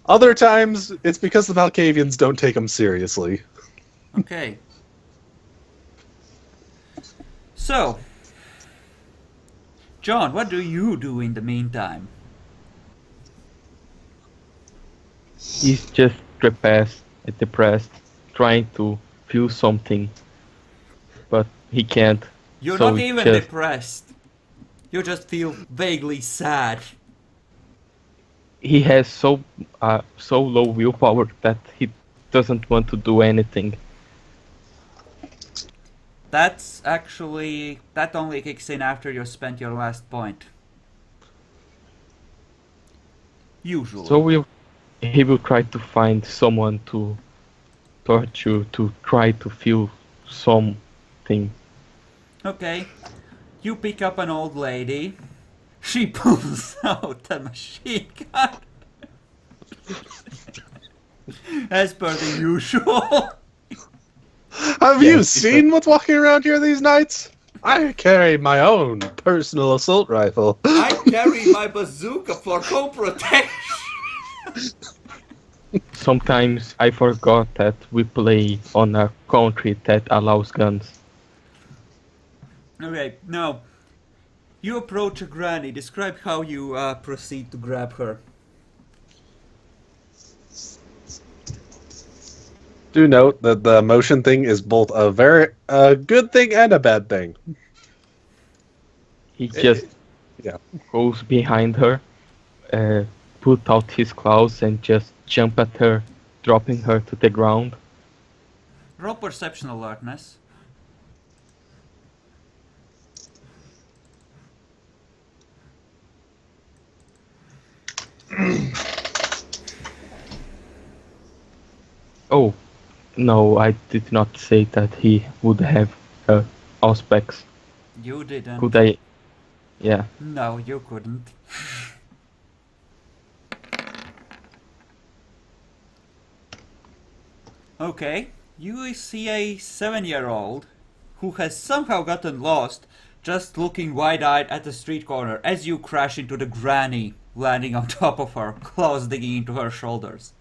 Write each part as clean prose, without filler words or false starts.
Other times, it's because the Malkavians don't take him seriously. Okay. So, John, what do you do in the meantime? He's just depressed, trying to feel something, but he can't. You're So not he even just depressed. You just feel vaguely sad. he has so low willpower that he doesn't want to do anything. That's actually... that only kicks in after you spent your last point. So Usually. he will try to find someone to torture, to try to feel something. Okay. You pick up an old lady. She pulls out a machine gun. As per the usual. Have Yes, you it's seen what's walking around here these nights? I carry my own personal assault rifle. I carry my bazooka for home protection. Sometimes I forgot that we play on a country that allows guns. Okay, now, you approach a granny. Describe how you proceed to grab her. Do note that the motion thing is both a very good thing and a bad thing. He just Yeah. goes behind her, put out his claws and just jump at her, dropping her to the ground. Roll perception alertness. Oh, no, I did not say that he would have aspects. You didn't. Could I? Yeah. No, you couldn't. Okay, you see a 7-year-old who has somehow gotten lost, just looking wide-eyed at the street corner as you crash into the granny, landing on top of her, claws digging into her shoulders.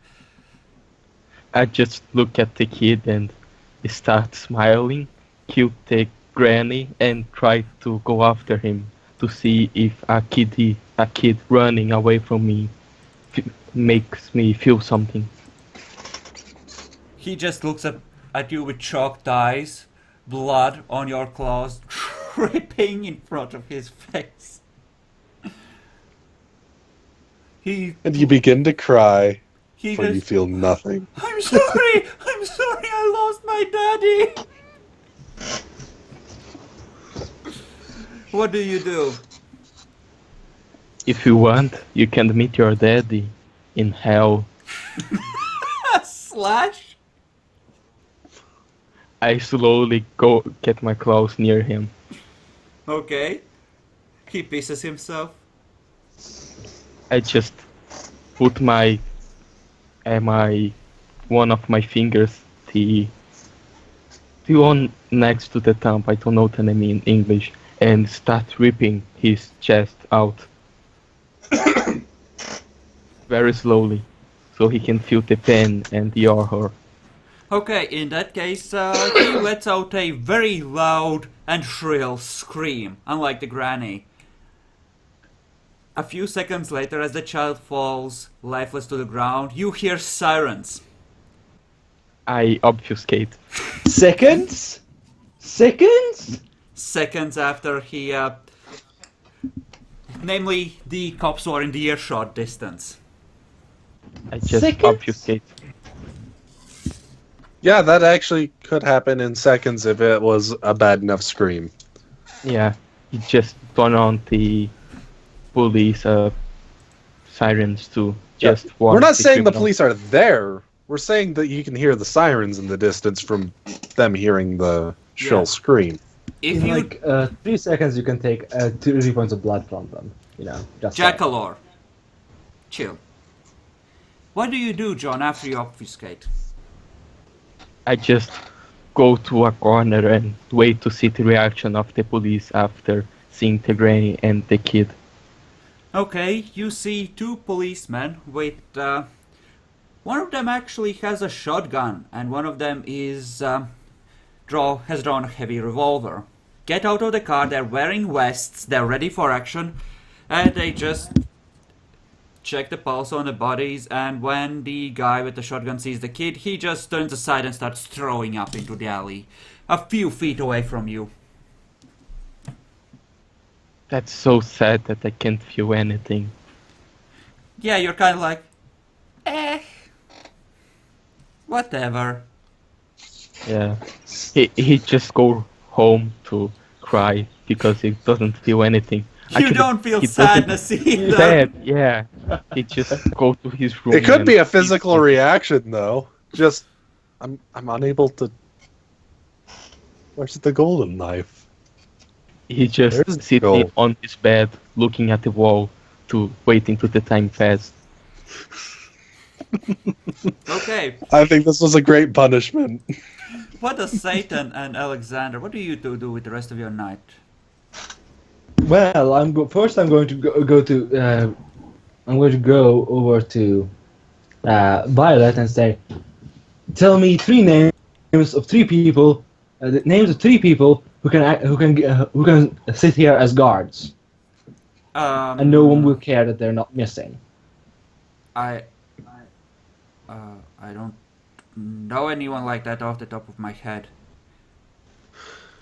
I just look at the kid and start smiling, kill the granny and try to go after him to see if a kid running away from me makes me feel something. He just looks at you with chalked eyes, blood on your claws dripping in front of his face. And you begin to cry, He for you just, feel nothing. I'm sorry, I lost my daddy. What do you do? If you want, you can meet your daddy in hell. Slash? I slowly go get my claws near him. Okay. He pisses himself. I just put my one of my fingers, the one next to the thumb, I don't know the name in English, and start ripping his chest out very slowly, so he can feel the pain and the horror. Okay, in that case, he lets out a very loud and shrill scream, unlike the granny. A few seconds later, as the child falls lifeless to the ground, you hear sirens. I obfuscate. Seconds? Seconds? Seconds after he, namely, the cops were in the earshot distance. I just Seconds? obfuscate. Yeah, that actually could happen in seconds if it was a bad enough scream. Yeah, he just turn on the police sirens to just warn We're not the saying the criminal. police are there. We're saying that you can hear the sirens in the distance from them hearing the shrill Yeah. scream. If In you... like 3 seconds, you can take 3 points of blood from them. You know, just like- Jackalor. Chill. What do you do, John, after you obfuscate? I just go to a corner and wait to see the reaction of the police after seeing the granny and the kid. Okay, you see two policemen with One of them actually has a shotgun, and one of them is has drawn a heavy revolver. Get out of the car. They're wearing vests. They're ready for action, and they just check the pulse on the bodies. And when the guy with the shotgun sees the kid, he just turns aside and starts throwing up into the alley, a few feet away from you. That's so sad that I can't feel anything. Yeah, you're kind of like, whatever. Yeah. He just go home to cry because he doesn't feel anything. You Actually, don't feel he doesn't sadness either. sad, yeah. He just go to his room. It could and be a physical reaction, though. Just, I'm unable to. Where's the golden knife? He just There's the sitting goal. on his bed, looking at the wall, waiting to the time pass. Okay, I think this was a great punishment. what does Satan and Alexander, what do you two do with the rest of your night? Well, first I'm going to I'm going to go over to Violet and say, tell me three names of three people, the names of three people who can sit here as guards, and no one will care that they're not missing. I don't know anyone like that off the top of my head.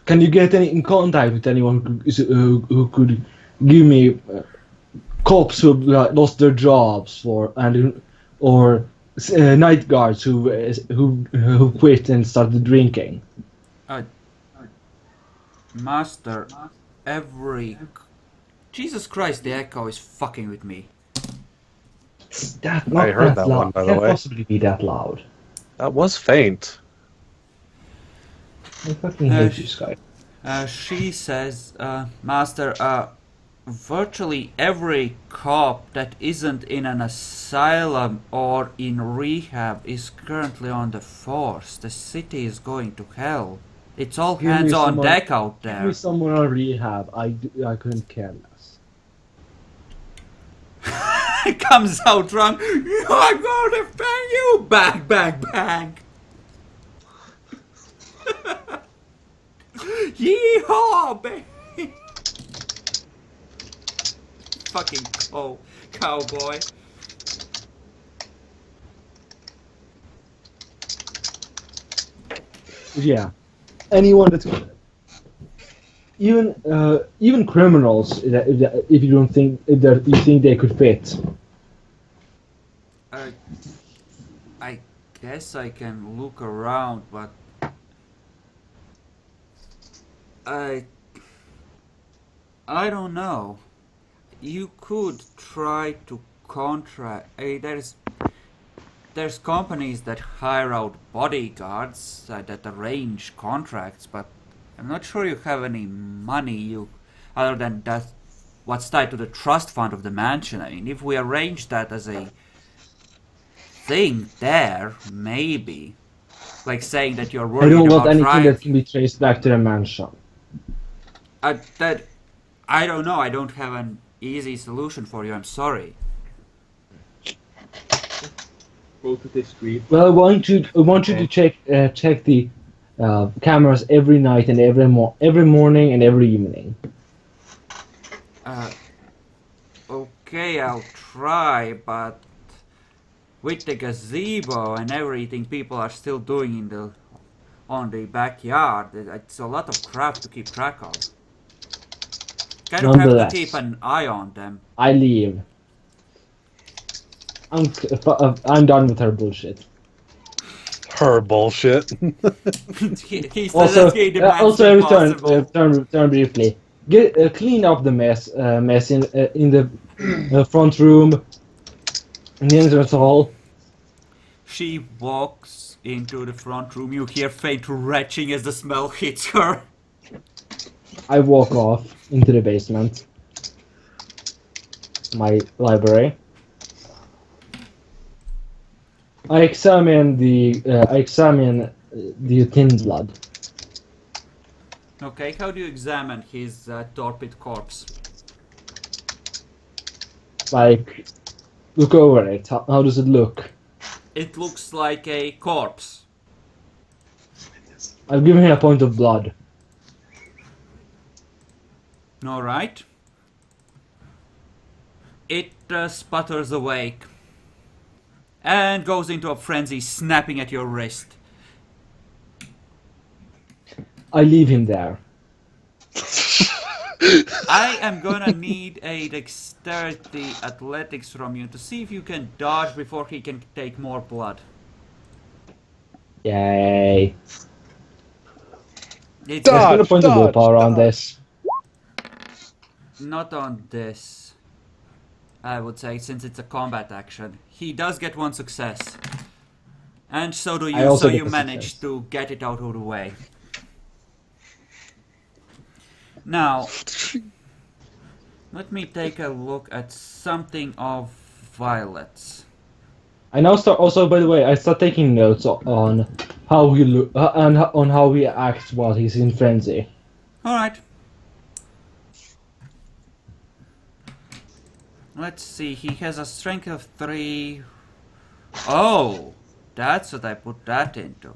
Can you get in contact with anyone who could give me cops who lost their jobs or night guards who quit and started drinking? Master, Jesus Christ, the echo is fucking with me. That not I heard that that loud. one, by the Can't way. possibly be that loud. That was faint. I fucking hate you, Sky. She says, Master, virtually every cop that isn't in an asylum or in rehab is currently on the force. The city is going to hell. It's all Give me hands on someone- deck out Give me there. someone on rehab. I couldn't care less. Comes out drunk. I'm gonna bang you! Bang, bang, bang! Yeehaw, baby! Fucking cowboy. Yeah, anyone that's even criminals. If you don't think you think they could fit. I guess I can look around, but I don't know. You could try to contract. There's companies that hire out bodyguards that arrange contracts, but I'm not sure you have any money other than that what's tied to the trust fund of the mansion. I mean, if we arrange that as a thing there, maybe. Like saying that you're I worried don't about want anything riots. that can be traced back to the mansion. I don't know. I don't have an easy solution for you. I'm sorry. Go to the street. Well, I want you to check the cameras every night and every morning and every evening. Okay, I'll try, but with the gazebo and everything people are still doing on the backyard, it's a lot of crap to keep track of. Kind of have to Nonetheless. keep an eye on them. I leave. I'm done with her bullshit. Her bullshit. he says Also, that he demands also impossible. return briefly. Clean up the mess in the front room, in the entrance hall. She walks into the front room. You hear faint retching as the smell hits her. I walk off into the basement. My library. I examine the thin blood. Okay, how do you examine his torpid corpse? Like, look over it. How does it look? It looks like a corpse. I'll give him a point of blood. Alright. It sputters awake. And goes into a frenzy, snapping at your wrist. I leave him there. I am gonna need a dexterity athletics from you to see if you can dodge before he can take more blood. Yay. It's Let's put a point of willpower on this. not on this, I would say, since it's a combat action. He does get one success. And so do I you, also so get you a manage success. to get it out of the way. Now, let me take a look at something of Violet's. I now start. Also, by the way, I start taking notes on how he look and on how he acts while he's in frenzy. Alright. Let's see, he has a strength of 3. Oh, that's what I put that into.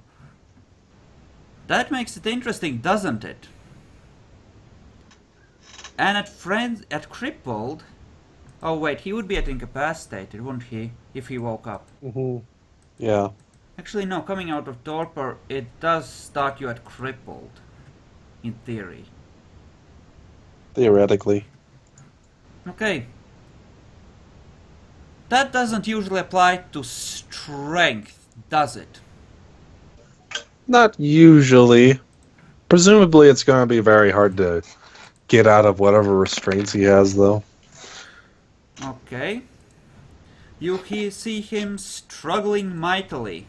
That makes it interesting, doesn't it? And at crippled... Oh wait, he would be at incapacitated, wouldn't he? If he woke up. Mm-hmm. Yeah. Actually no, coming out of torpor, it does start you at crippled. In theory. Theoretically. Okay. That doesn't usually apply to strength, does it? Not usually. Presumably it's going to be very hard to get out of whatever restraints he has, though. Okay. You see him struggling mightily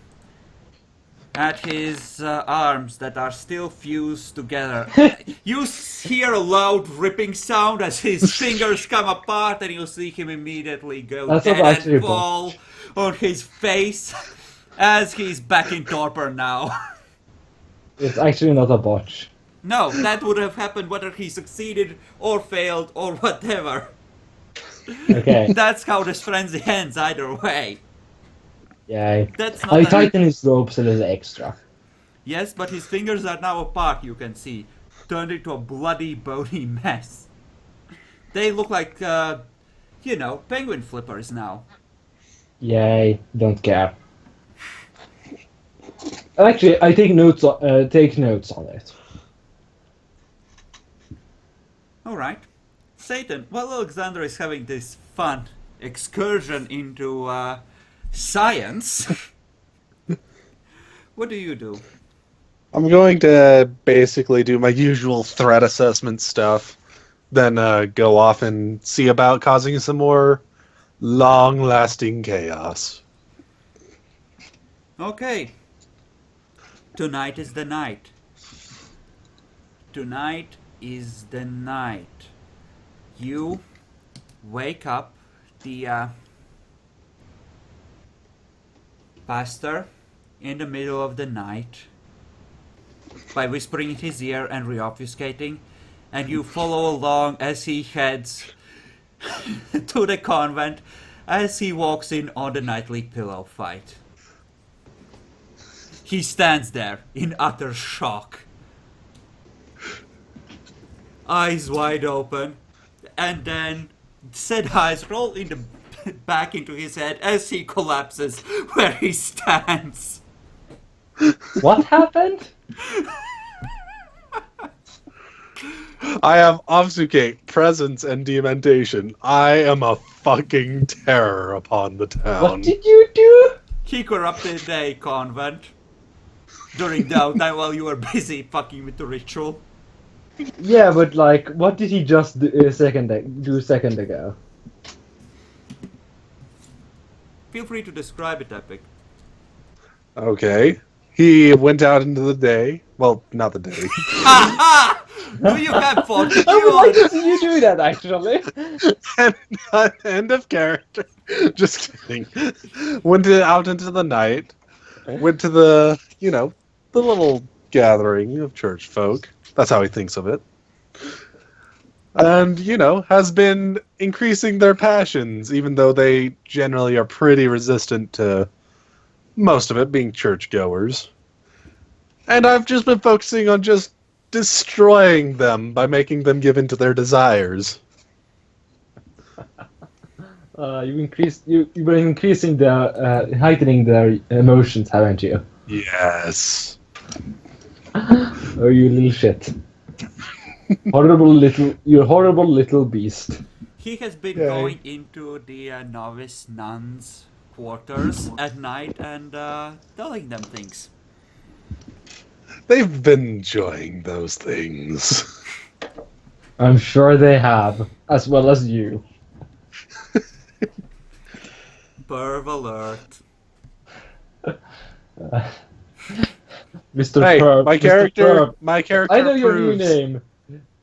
at his arms that are still fused together. You hear a loud ripping sound as his fingers come apart, and you see him immediately go That's dead not and actually fall on his face as he's back in torpor now. It's actually not a botch. No, that would have happened whether he succeeded or failed or whatever. Okay. That's how this frenzy ends either way. Yay. That's not I a- tighten his ropes a little extra. Yes, but his fingers are now apart, you can see. Turned into a bloody, bony mess. They look like, penguin flippers now. Yay. Don't care. Actually, I take notes. Take notes on it. Alright. Satan, while Alexander is having this fun excursion into science, what do you do? I'm going to basically do my usual threat assessment stuff, then go off and see about causing some more long-lasting chaos. Okay. Tonight is the night. Tonight is the night. You wake up the pastor in the middle of the night by whispering in his ear and re-obfuscating, and you follow along as he heads to the convent as he walks in on the nightly pillow fight. He stands there in utter shock. Eyes wide open, and then said eyes roll back into his head as he collapses where he stands. What happened? I have obfuscate, presence, and dementation. I am a fucking terror upon the town. What did you do? He corrupted a convent during downtime while you were busy fucking with the ritual. Yeah, but like, what did he just do a second ago? Feel free to describe it, Epic. Okay. He went out into the day. Well, not the day. Do you have fortitude? I would like to see you do that, actually. End of character. Just kidding. Out into the night. Went to the little gathering of church folk. That's how he thinks of it. And, has been increasing their passions, even though they generally are pretty resistant to most of it being churchgoers. And I've just been focusing on just destroying them by making them give in to their desires. You've been increasing heightening their emotions, haven't you? Yes. Oh, you little shit! You're a horrible little beast. He has been Yay. going into the novice nuns' quarters at night and telling them things. They've been enjoying those things. I'm sure they have, as well as you. Perv alert. Mr. Hey, Perv. my Mr. character, Perv. my character I know your new proves- name.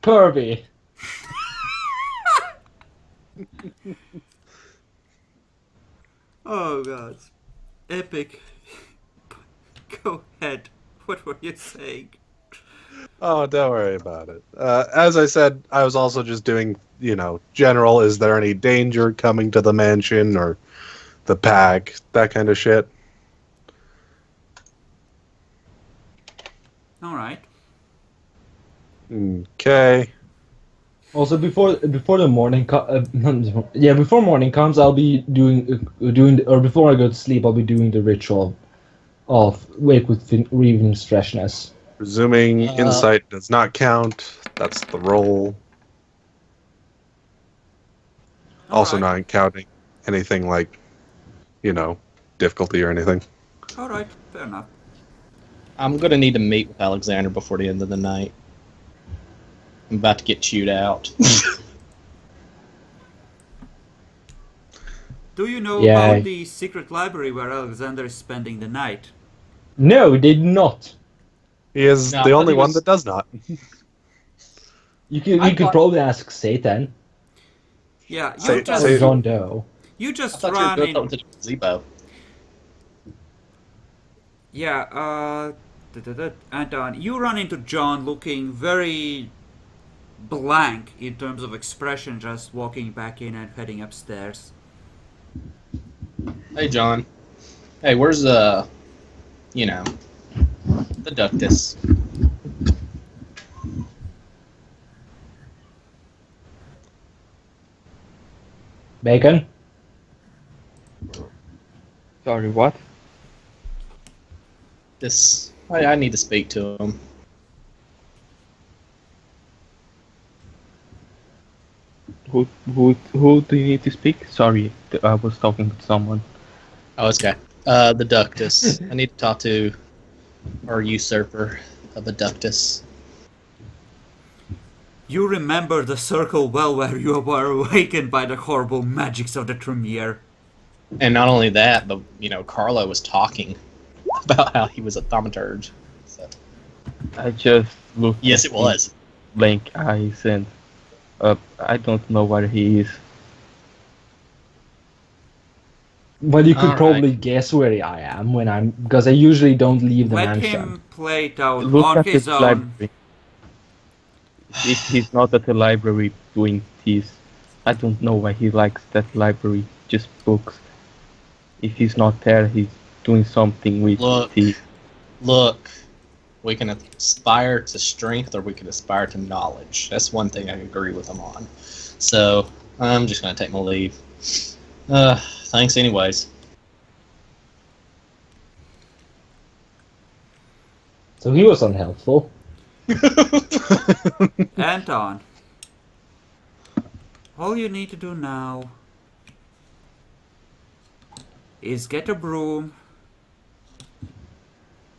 Pervy. Oh god. Epic. Go ahead. What were you saying? Oh, don't worry about it. As I said, I was also just doing, general, is there any danger coming to the mansion or the pack, that kind of shit. Alright. Okay. Also, before the morning, before morning comes, I'll be before I go to sleep, I'll be doing the ritual of wake with evening's freshness. Presuming insight does not count, that's the roll. Also Alright. not counting anything like, difficulty or anything. Alright, fair enough. I'm gonna need to meet with Alexander before the end of the night. I'm about to get chewed out. Do you know Yeah. about the secret library where Alexander is spending the night? No, we did not. He is No, the but only he one was- that does not. You I could thought- probably ask Satan Yeah, Say- you just say- or John Doe. you I just thought you were run going in. up to the gazebo. Yeah, Anton, you run into John looking very blank in terms of expression, just walking back in and heading upstairs. Hey, John. Hey, where's the ductus? Bacon? Sorry, what? I need to speak to him. Who do you need to speak? Sorry, I was talking to someone. Oh, it's okay. The ductus. I need to talk to our usurper of a ductus. You remember the circle well where you were awakened by the horrible magics of the Tremere. And not only that, but Carlo was talking about how he was a thaumaturge. So, I just looked. yes, at it was. his blank eyes and I don't know where he is. Well, you could Alright. probably guess where I am because I usually don't leave the Let mansion. him play it out Look on at his the own. library. If he's not at the library doing this, I don't know why he likes that library, just books. If he's not there, he's doing something with Look. the... Look, we can aspire to strength or we can aspire to knowledge. That's one thing I agree with him on. So, I'm just going to take my leave. Thanks anyways. So he was unhelpful. Anton, all you need to do now is get a broom,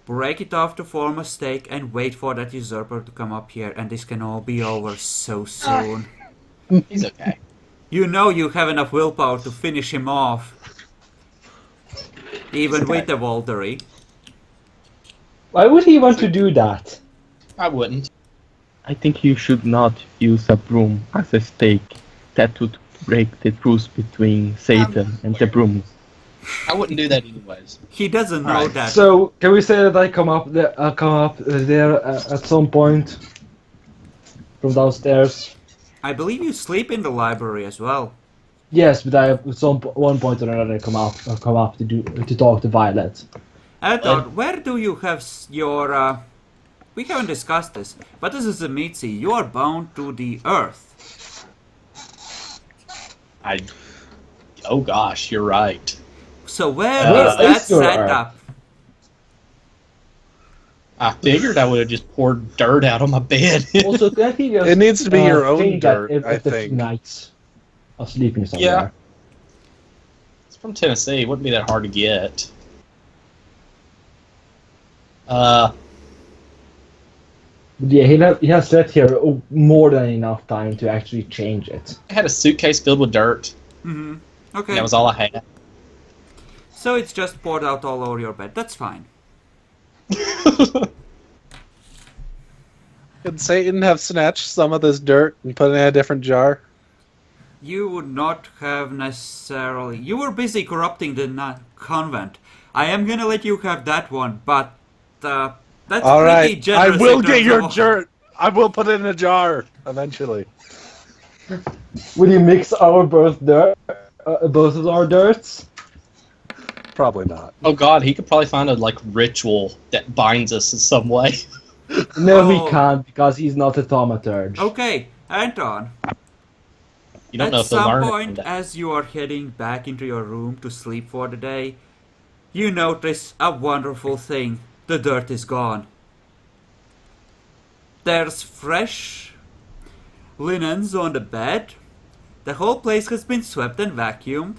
break it off to form a stake, and wait for that usurper to come up here, and this can all be over so soon. He's okay. You know you have enough willpower to finish him off, even with the Voldery. Why would he want to do that? I wouldn't. I think you should not use a broom as a stake. That would break the truce between Satan and the broom. I wouldn't do that anyways. He doesn't know Alright, that. So can we say that I come up there at some point from downstairs? I believe you sleep in the library as well. Yes, but I at one point or another come up to talk to Violet. Anton, where do you have your... We haven't discussed this, but as a Mitzi, you are bound to the Earth. Oh gosh, you're right. So where Where is that is your set Earth? up? I figured I would have just poured dirt out on my bed. Also, can't you just It needs to be your own change that dirt, if I the think. nights of sleeping somewhere? It's from Tennessee. It wouldn't be that hard to get. But yeah, he has sat here more than enough time to actually change it. I had a suitcase filled with dirt. Mm-hmm. And Okay. that was all I had. So it's just poured out all over your bed. That's fine. Could Satan have snatched some of this dirt and put it in a different jar? You would not have necessarily... You were busy corrupting the convent. I am gonna let you have that one, but... that's All pretty right, I generous. will in get terms your of- dirt. I will put it in a jar eventually. Will you mix our both of our dirts? Probably not. Oh god, he could probably find a ritual that binds us in some way. No, Oh. we can't because he's not a thaumaturge. Okay, Anton. You don't At know if they'll some learn point, it. as you are heading back into your room to sleep for the day, you notice a wonderful thing. The dirt is gone. There's fresh linens on the bed. The whole place has been swept and vacuumed.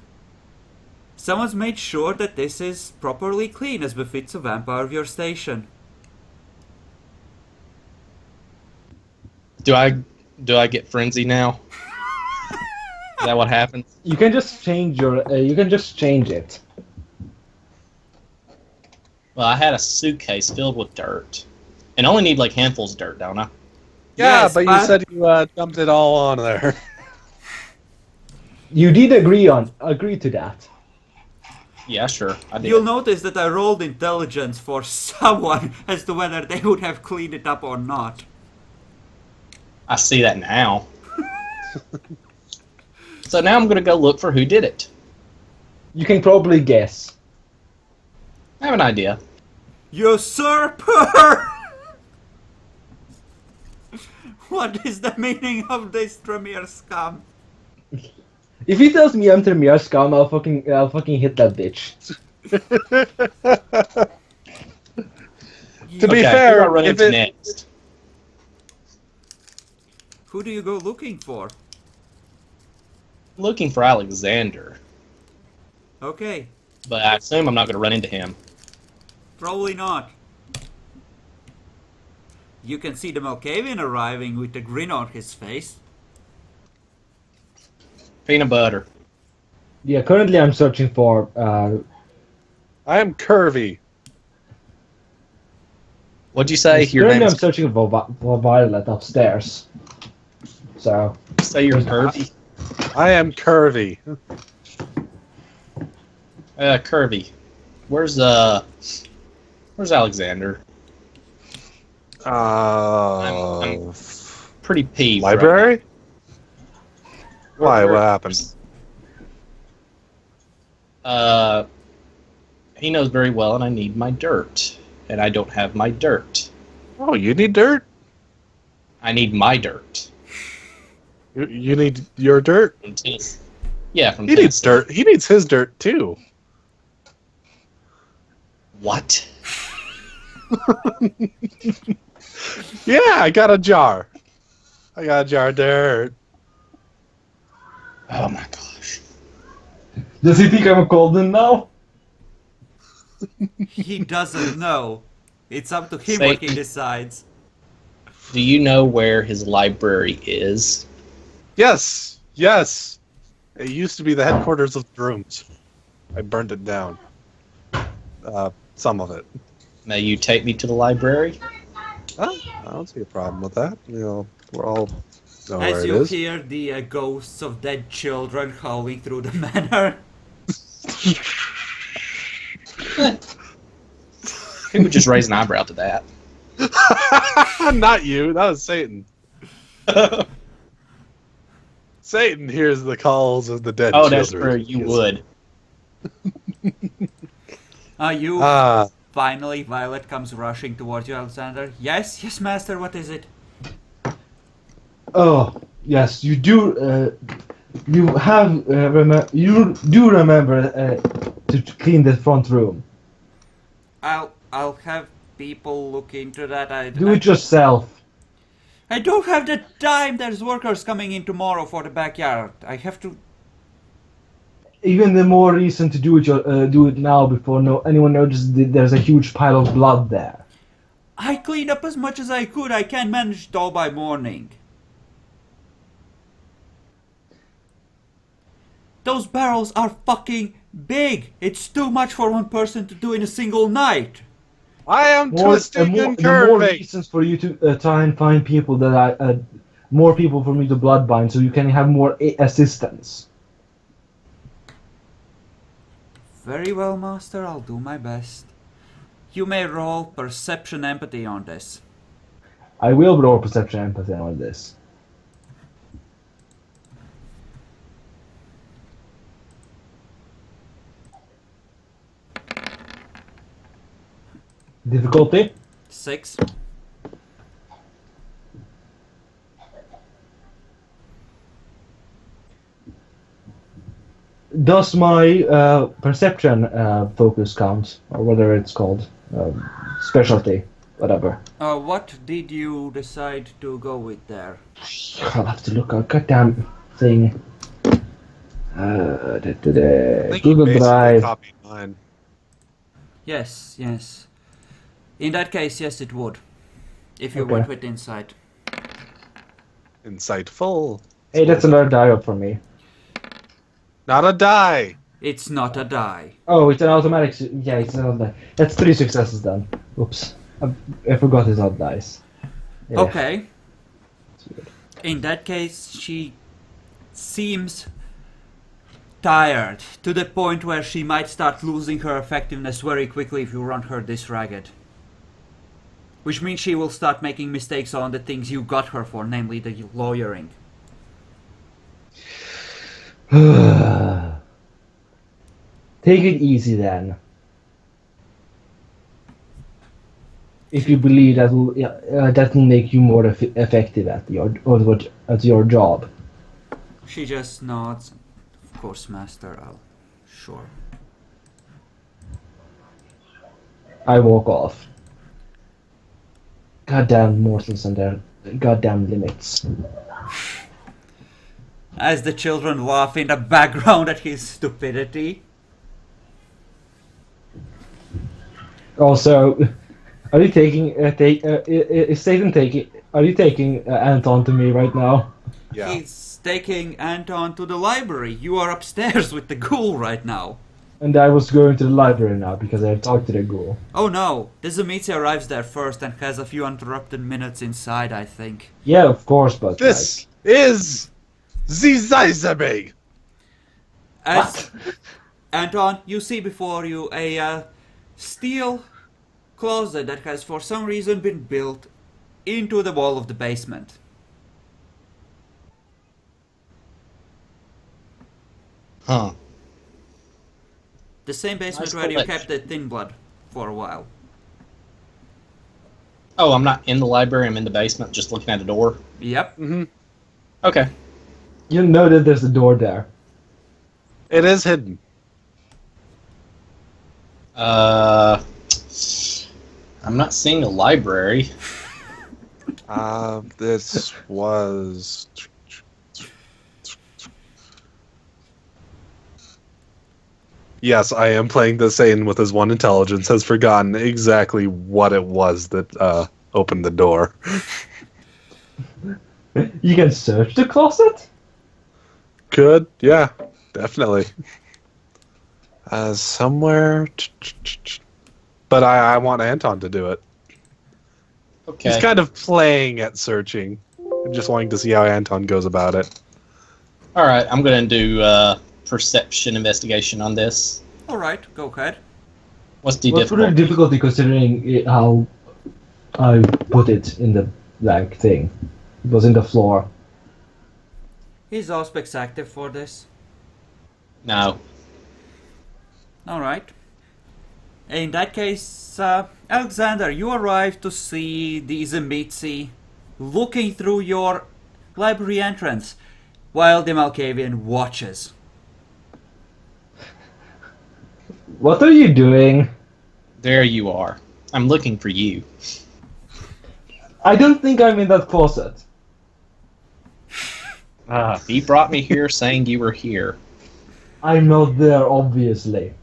Someone's made sure that this is properly clean as befits a vampire of your station. Do I get frenzy now? Is that what happens? You can just change it. Well, I had a suitcase filled with dirt. And I only need handfuls of dirt, don't I? Yeah, Yes, but you but- said you dumped it all on there. You did agree to that. Yeah, sure. I did. You'll notice that I rolled intelligence for someone as to whether they would have cleaned it up or not. I see that now. So now I'm gonna go look for who did it. You can probably guess. I have an idea. Usurper! What is the meaning of this Tremere scum? If he tells me I'm Tremere scum, I'll fucking hit that bitch. To be Okay, fair, who do I run if into it- next? Who do you go looking for? I'm looking for Alexander, Okay, but I assume I'm not gonna run into him. probably not. You can see the Malkavian arriving with a grin on his face. Peanut butter. Yeah, currently I'm searching for. I am curvy. What'd you say? Your Currently I'm name's searching for Violet upstairs. So say you're Kirby. I am curvy. Kirby. Where's Alexander? I'm pretty peeved. right Library? Why? Where- What happened? now. He knows very well, and I need my dirt, and I don't have my dirt. Oh, you need dirt? I need my dirt. You need your dirt? From Tennessee. Yeah, from He needs Tennessee. dirt. He needs his dirt too. What? Yeah, I got a jar. I got a jar of dirt. Oh my gosh. does he think I'm a golden now? He doesn't know. It's up to him Say- what he decides. Do you know where his library is? Yes, yes. It used to be the headquarters of the rooms. I burned it down. Some of it. May you take me to the library? Oh, I don't see a problem with that. You know, we're all know where As it you is. hear the ghosts of dead children howling through the manor. Who would just raise an eyebrow to that? Not you. That was Satan. Satan hears the calls of the dead Oh, children. that's where you Yes. would. You Ah, Finally, Violet comes rushing towards you, Alexander. Yes, yes, master, what is it? Oh, yes, you do. You have. You do remember to clean the front room. I'll have people look into that. Do it yourself. I don't have the time. There's workers coming in tomorrow for the backyard. I have to. Even the more reason to do it now before anyone notices that there's a huge pile of blood there. I cleaned up as much as I could. I can't manage it all by morning. Those barrels are fucking big. It's too much for one person to do in a single night. I am twisting and the more curving. reasons for you to try and find people that more people for me to bloodbind, so you can have more assistance. Very well, master. I'll do my best. You may roll perception empathy on this. I will roll perception empathy on this. Difficulty? 6. Does my perception focus count, or whatever it's called, specialty, whatever? What did you decide to go with there? I'll have to look at goddamn thing. I think you Google basically Drive. copied mine. Yes, yes. In that case, yes, it would. If you Okay. went with insight. Insightful. Hey, that's another die up for me. Not a die. It's not a die. Oh, it's an automatic. Yeah, it's an automatic. That's 3 successes then. Oops, I forgot it's not dice. Yeah. Okay. It's weird. In that case, she seems tired to the point where she might start losing her effectiveness very quickly if you run her this ragged. Which means she will start making mistakes on the things you got her for, namely the lawyering. Take it easy then. If you believe that will make you more effective at your job. She just nods. Of course, master, sure. I walk off. Goddamn mortals and their goddamn limits. As the children laugh in the background at his stupidity. Also, are you taking is Satan taking? Are you taking Anton to me right now? Yeah. He's taking Anton to the library. You are upstairs with the ghoul right now. And I was going to the library now because I have talked to the ghoul. Oh no, the Zemitzi arrives there first and has a few uninterrupted minutes inside, I think. Yeah, of course, but This is Zizaizabe. As Anton, you see before you a steel closet that has for some reason been built into the wall of the basement. Huh. The same basement Nice where you collection. kept the thin blood for a while. Oh, I'm not in the library. I'm in the basement, just looking at a door. Yep. Mm-hmm. Okay. you know that there's a door there. It is hidden. I'm not seeing a library. This was. Yes, I am playing the Satan with his one intelligence. Has forgotten exactly what it was that opened the door. You can search the closet? Could, yeah, definitely. Somewhere, but I want Anton to do it. Okay. He's kind of playing at searching, just wanting to see how Anton goes about it. All right. I'm gonna do perception investigation on this. Alright, go ahead. What's the What's really difficulty? difficulty considering how I put it in the like thing? It was in the floor. Is Auspex active for this? No. Alright. In that case, Alexander, you arrive to see the Zemitzi looking through your library entrance while the Malkavian watches. What are you doing? There you are. I'm looking for you. I don't think I'm in that closet. He brought me here saying you were here. I'm not there, obviously.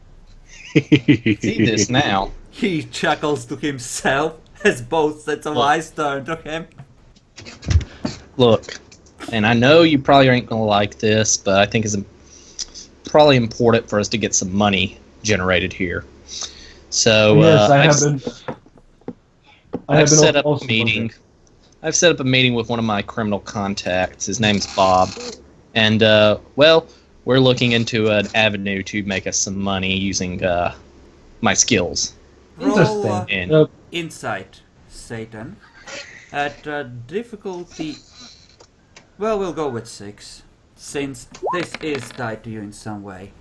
See this now. He chuckles to himself as both sets of Look. eyes turn to him. Look, and I know you probably ain't gonna like this, but I think it's probably important for us to get some money generated here. So Yes, I I've- have been. I I've have been set up a also meeting. wondering. I've set up a meeting with one of my criminal contacts. His name's Bob, and well, we're looking into an avenue to make us some money using my skills. Roll Interesting. And insight, Satan. At difficulty... Well, we'll go with 6, since this is tied to you in some way.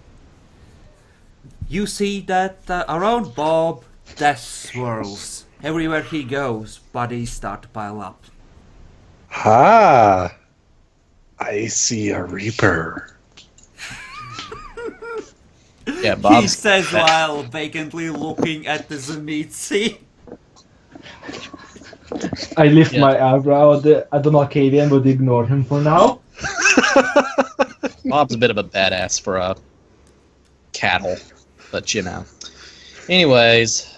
You see that around Bob, death swirls. Everywhere he goes, bodies start to pile up. Ah, I see a reaper. yeah, He Bob's says while vacantly looking at the Zemitzi. I lift Yeah. my eyebrow at the Malkavian, but ignore him for now. Bob's a bit of a badass for a cattle, but you know. Anyways,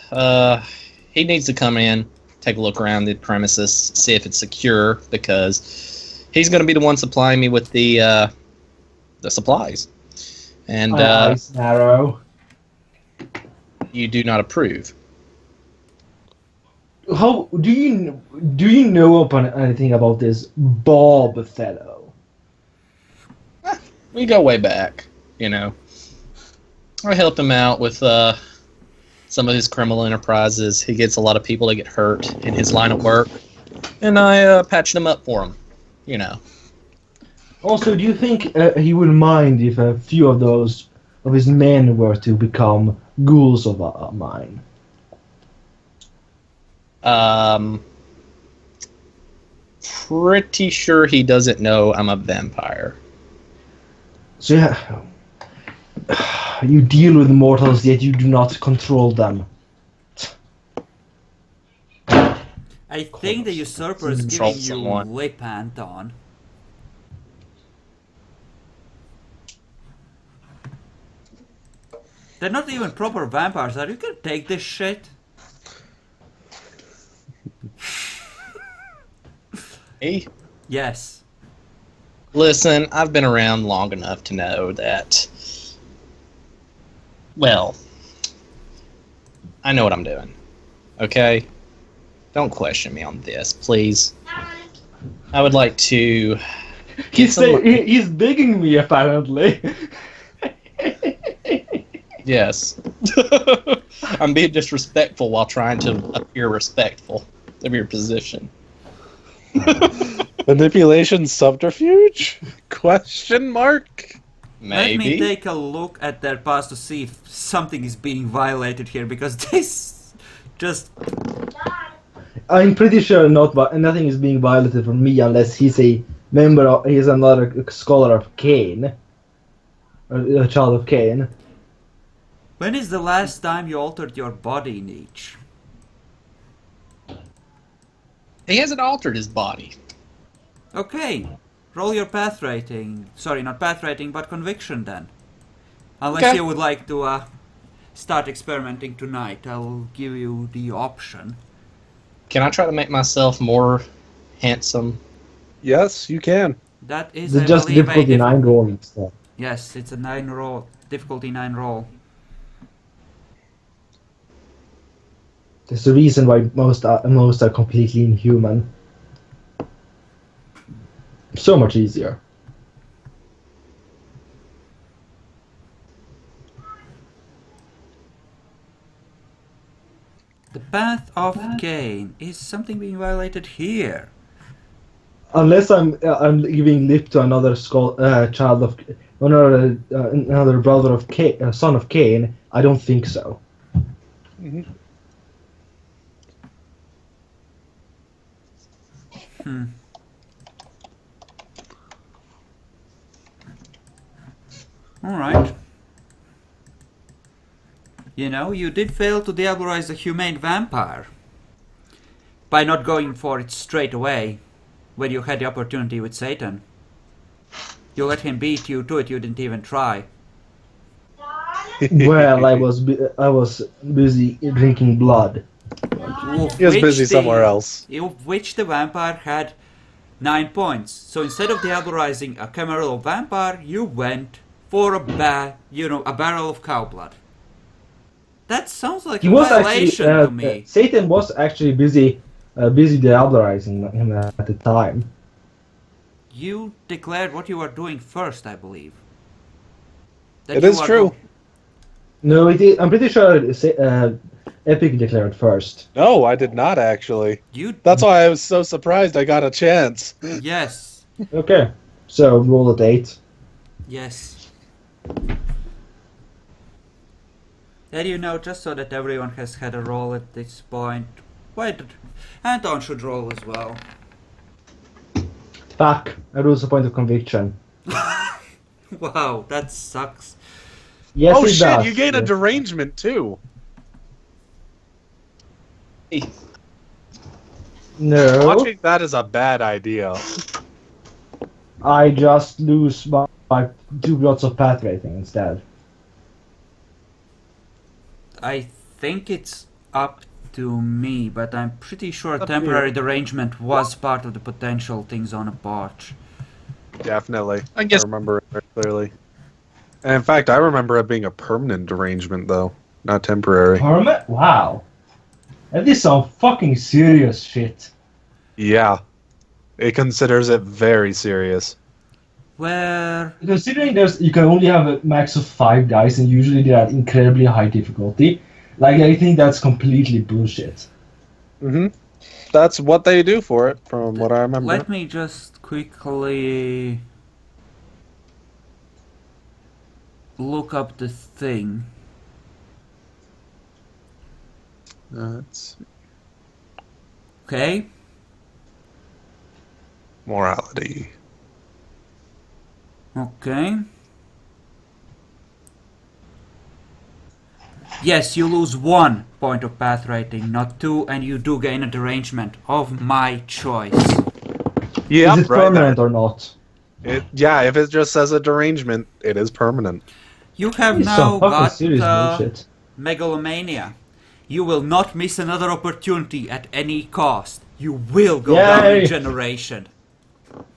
he needs to come in, take a look around the premises, see if it's secure, because he's going to be the one supplying me with the supplies, and My eyes narrow. you do not approve. How do you know anything about this Bob fellow? We go way back, you know. I helped him out with some of his criminal enterprises. He gets a lot of people that get hurt in his line of work, and I patched him up for him, you know. Also, do you think he would mind if a few of his men were to become ghouls of mine? Pretty sure he doesn't know I'm a vampire. So yeah, you deal with mortals, yet you do not control them. I think the usurper is Control giving you someone. lip, Anton. They're not even proper vampires. Are you gonna take this shit? Hey, Yes. listen, I've been around long enough to know that, well, I know what I'm doing. Okay? Don't question me on this, please. I would like to get some... He's begging me, apparently. Yes. I'm being disrespectful while trying to appear respectful of your position. Manipulation subterfuge? Question mark? Let me Maybe. take a look at their past to see if something is being violated here, because this just... I'm pretty sure nothing is being violated from me unless he's he's another scholar of Cain, or a child of Cain. When is the last time you altered your body, Nietzsche? He hasn't altered his body. Okay, roll your path rating. Sorry, not path rating, but conviction then. Unless Okay. you would like to start experimenting tonight, I'll give you the option. Can I try to make myself more handsome? Yes, you can. That is, It's I just believe, difficulty 9 roll instead. Yes, it's a 9 roll, difficulty 9 roll. There's a reason why most are completely inhuman. So much easier. The path of Cain. Is something being violated here? Unless I'm giving lip to another child of another brother of Cain, son of Cain, I don't think so. Alright. You know, you did fail to diabolise a humane vampire. By not going for it straight away, when you had the opportunity with Satan. You let him beat you to it, you didn't even try. Well, I was busy drinking blood. He was busy somewhere else. Which the vampire had 9 points. So instead of diabolizing a cammarilla vampire, you went for a barrel of cow blood. That sounds like He a was violation to me. actually Satan was actually busy diabolizing him at the time. You declared what you were doing first, I believe. It is true. No, it is, I'm pretty sure Epic declared first. No, I did not actually. That's why I was so surprised I got a chance. Yes. Okay, so roll at 8. Yes. And you know, just so that everyone has had a roll at this point, Anton should roll as well. Fuck, I lose a point of conviction. Wow, that sucks. Yes, Oh it shit, does. you gain a Yes. derangement too. No, Watching that is a bad idea. I just lose by 2 blots of path rating instead. I think it's up to me, but I'm pretty sure Up to temporary you. derangement was part of the potential things on a botch. Definitely. I guess- I remember it very clearly. And in fact, I remember it being a permanent derangement, though, not temporary. Permit? Wow. That is some fucking serious shit. Yeah. It considers it very serious. Where Considering you can only have a max of 5 dice and usually they are incredibly high difficulty, like I think that's completely bullshit. Mm-hmm. That's what they do for it, from what I remember. let me just quickly look up the thing. That's Okay. morality. Okay. Yes, you lose 1 point of path rating, not 2, and you do gain a derangement of my choice. Yeah, Is it permanent or not? Yeah, if it just says a derangement, it is permanent. You have It's now some fucking got serious bullshit. megalomania. You will not miss another opportunity at any cost. You will go down in Yay! generation.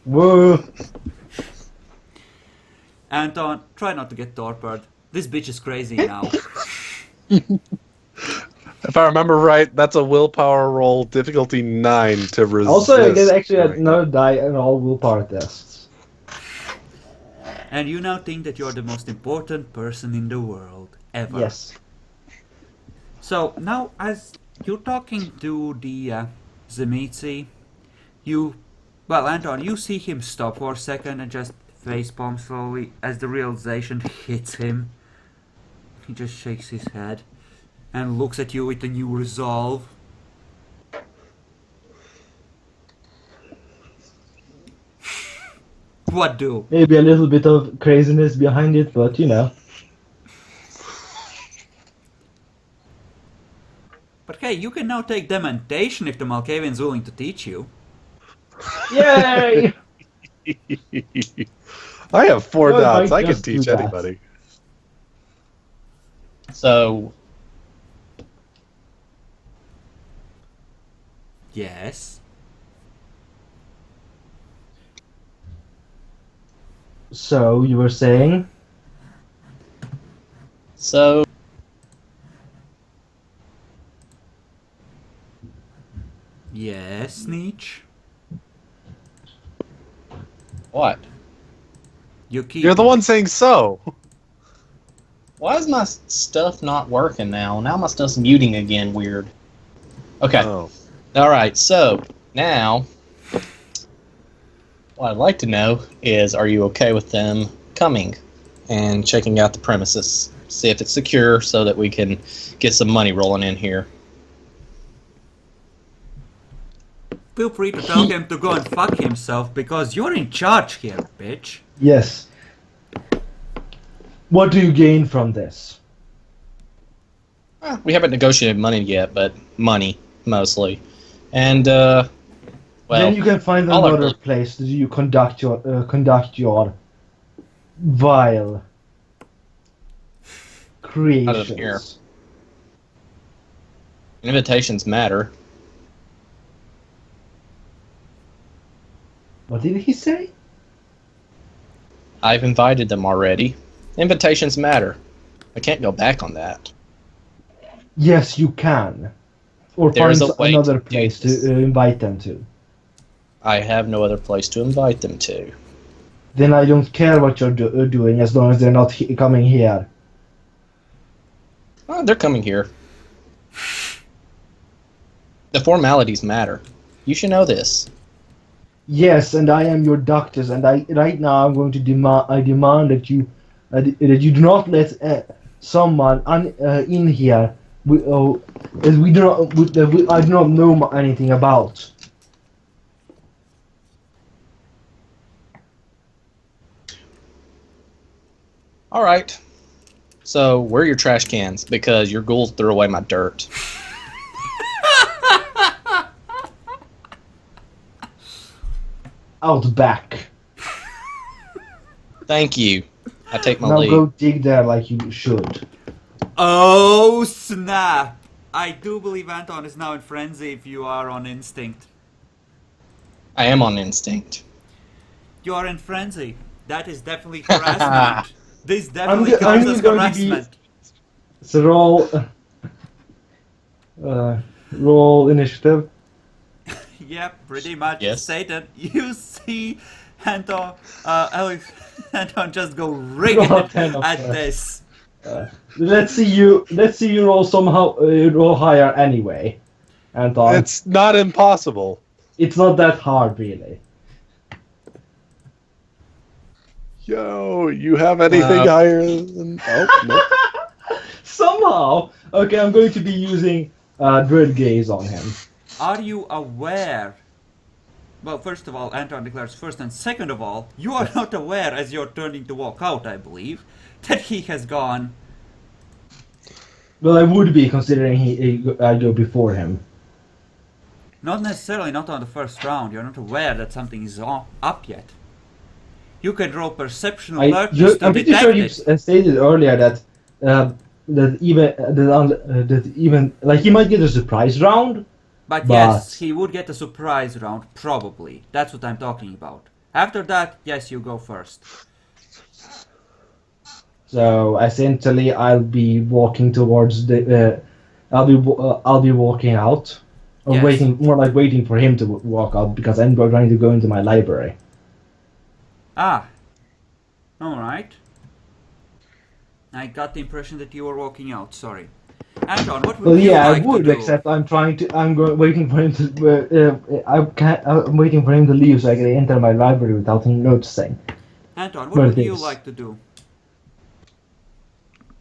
Woo! Anton, try not to get torpid. This bitch is crazy now. If I remember right, that's a willpower roll, difficulty 9 to resist. Also, I get actually right? another die in all willpower tests. And you now think that you're the most important person in the world, ever. Yes. So, now as you're talking to the Zemitzi, Anton, you see him stop for a second and just facepalm slowly as the realization hits him. He just shakes his head and looks at you with a new resolve. What do? Maybe a little bit of craziness behind it, but you know. But hey, you can now take dementation if the Malkavian's willing to teach you. Yay! I have 4 Well, dots. I I can just do teach that. anybody. So, Yes. So, you were saying? so Yes, Nietzsche. what? You keep. You're the one saying so. Why is my stuff not working now? Now my stuff's muting again. Weird. Okay. Oh. All right. So now, what I'd like to know is, are you okay with them coming and checking out the premises? see if it's secure so that we can get some money rolling in here. Feel free to tell him to go and fuck himself because you're in charge here, bitch. Yes. What do you gain from this? We haven't negotiated money yet, but money, mostly. And, well... Then you can find all I another really- place that you conduct your vile creations. here. Invitations matter. What did he say? I've invited them already. Invitations matter. I can't go back on that. Yes, you can. Or There's find a way another to do place this. to invite them to. I have no other place to invite them to. Then I don't care what you're doing as long as they're not coming here. Oh, they're coming here. The formalities matter. You should know this. Yes, and I am your doctors, and right now I'm going to demand that you do not let someone in here as I do not know anything about. All right. So, where are your trash cans? Because your ghouls threw away my dirt. Out back. Thank you. I take my Now leave. go dig there like you should. Oh snap! I do believe Anton is now in frenzy if you are on instinct. I am on instinct. You are in frenzy. That is definitely harassment. This definitely I'm counts as going to be- harassment. So roll initiative. Yep, pretty much. Yes. Satan, you see Anton, Anton just go ring Roll it 10 of at that. this. Let's see you roll somehow roll higher anyway. Anton, It's not impossible. it's not that hard really. Yo, you have anything higher than... Oh, no. Somehow, okay, I'm going to be using Dread Gaze on him. Are you aware? Well, first of all, Anton declares first, and second of all, you are not aware as you're turning to walk out, I believe, that he has gone. Well, I would be considering I go before him. Not necessarily not on the first round. You're not aware that something is up yet. You can roll perception alertness to I'm pretty detect sure you it. stated earlier that that even like he might get a surprise round. But But- yes, he would get a surprise round, probably. That's what I'm talking about. After that, yes, you go first. So essentially, I'll be walking towards the. I'll be walking out, or Yes. waiting for him to walk out because I'm going to go into my library. Ah. Alright. I got the impression that you were walking out, sorry. Anton, what would Well, you yeah, like I would, to do? except waiting for him to. I'm waiting for him to leave so I can enter my library without him noticing. Anton, what Well, would you thanks. like to do?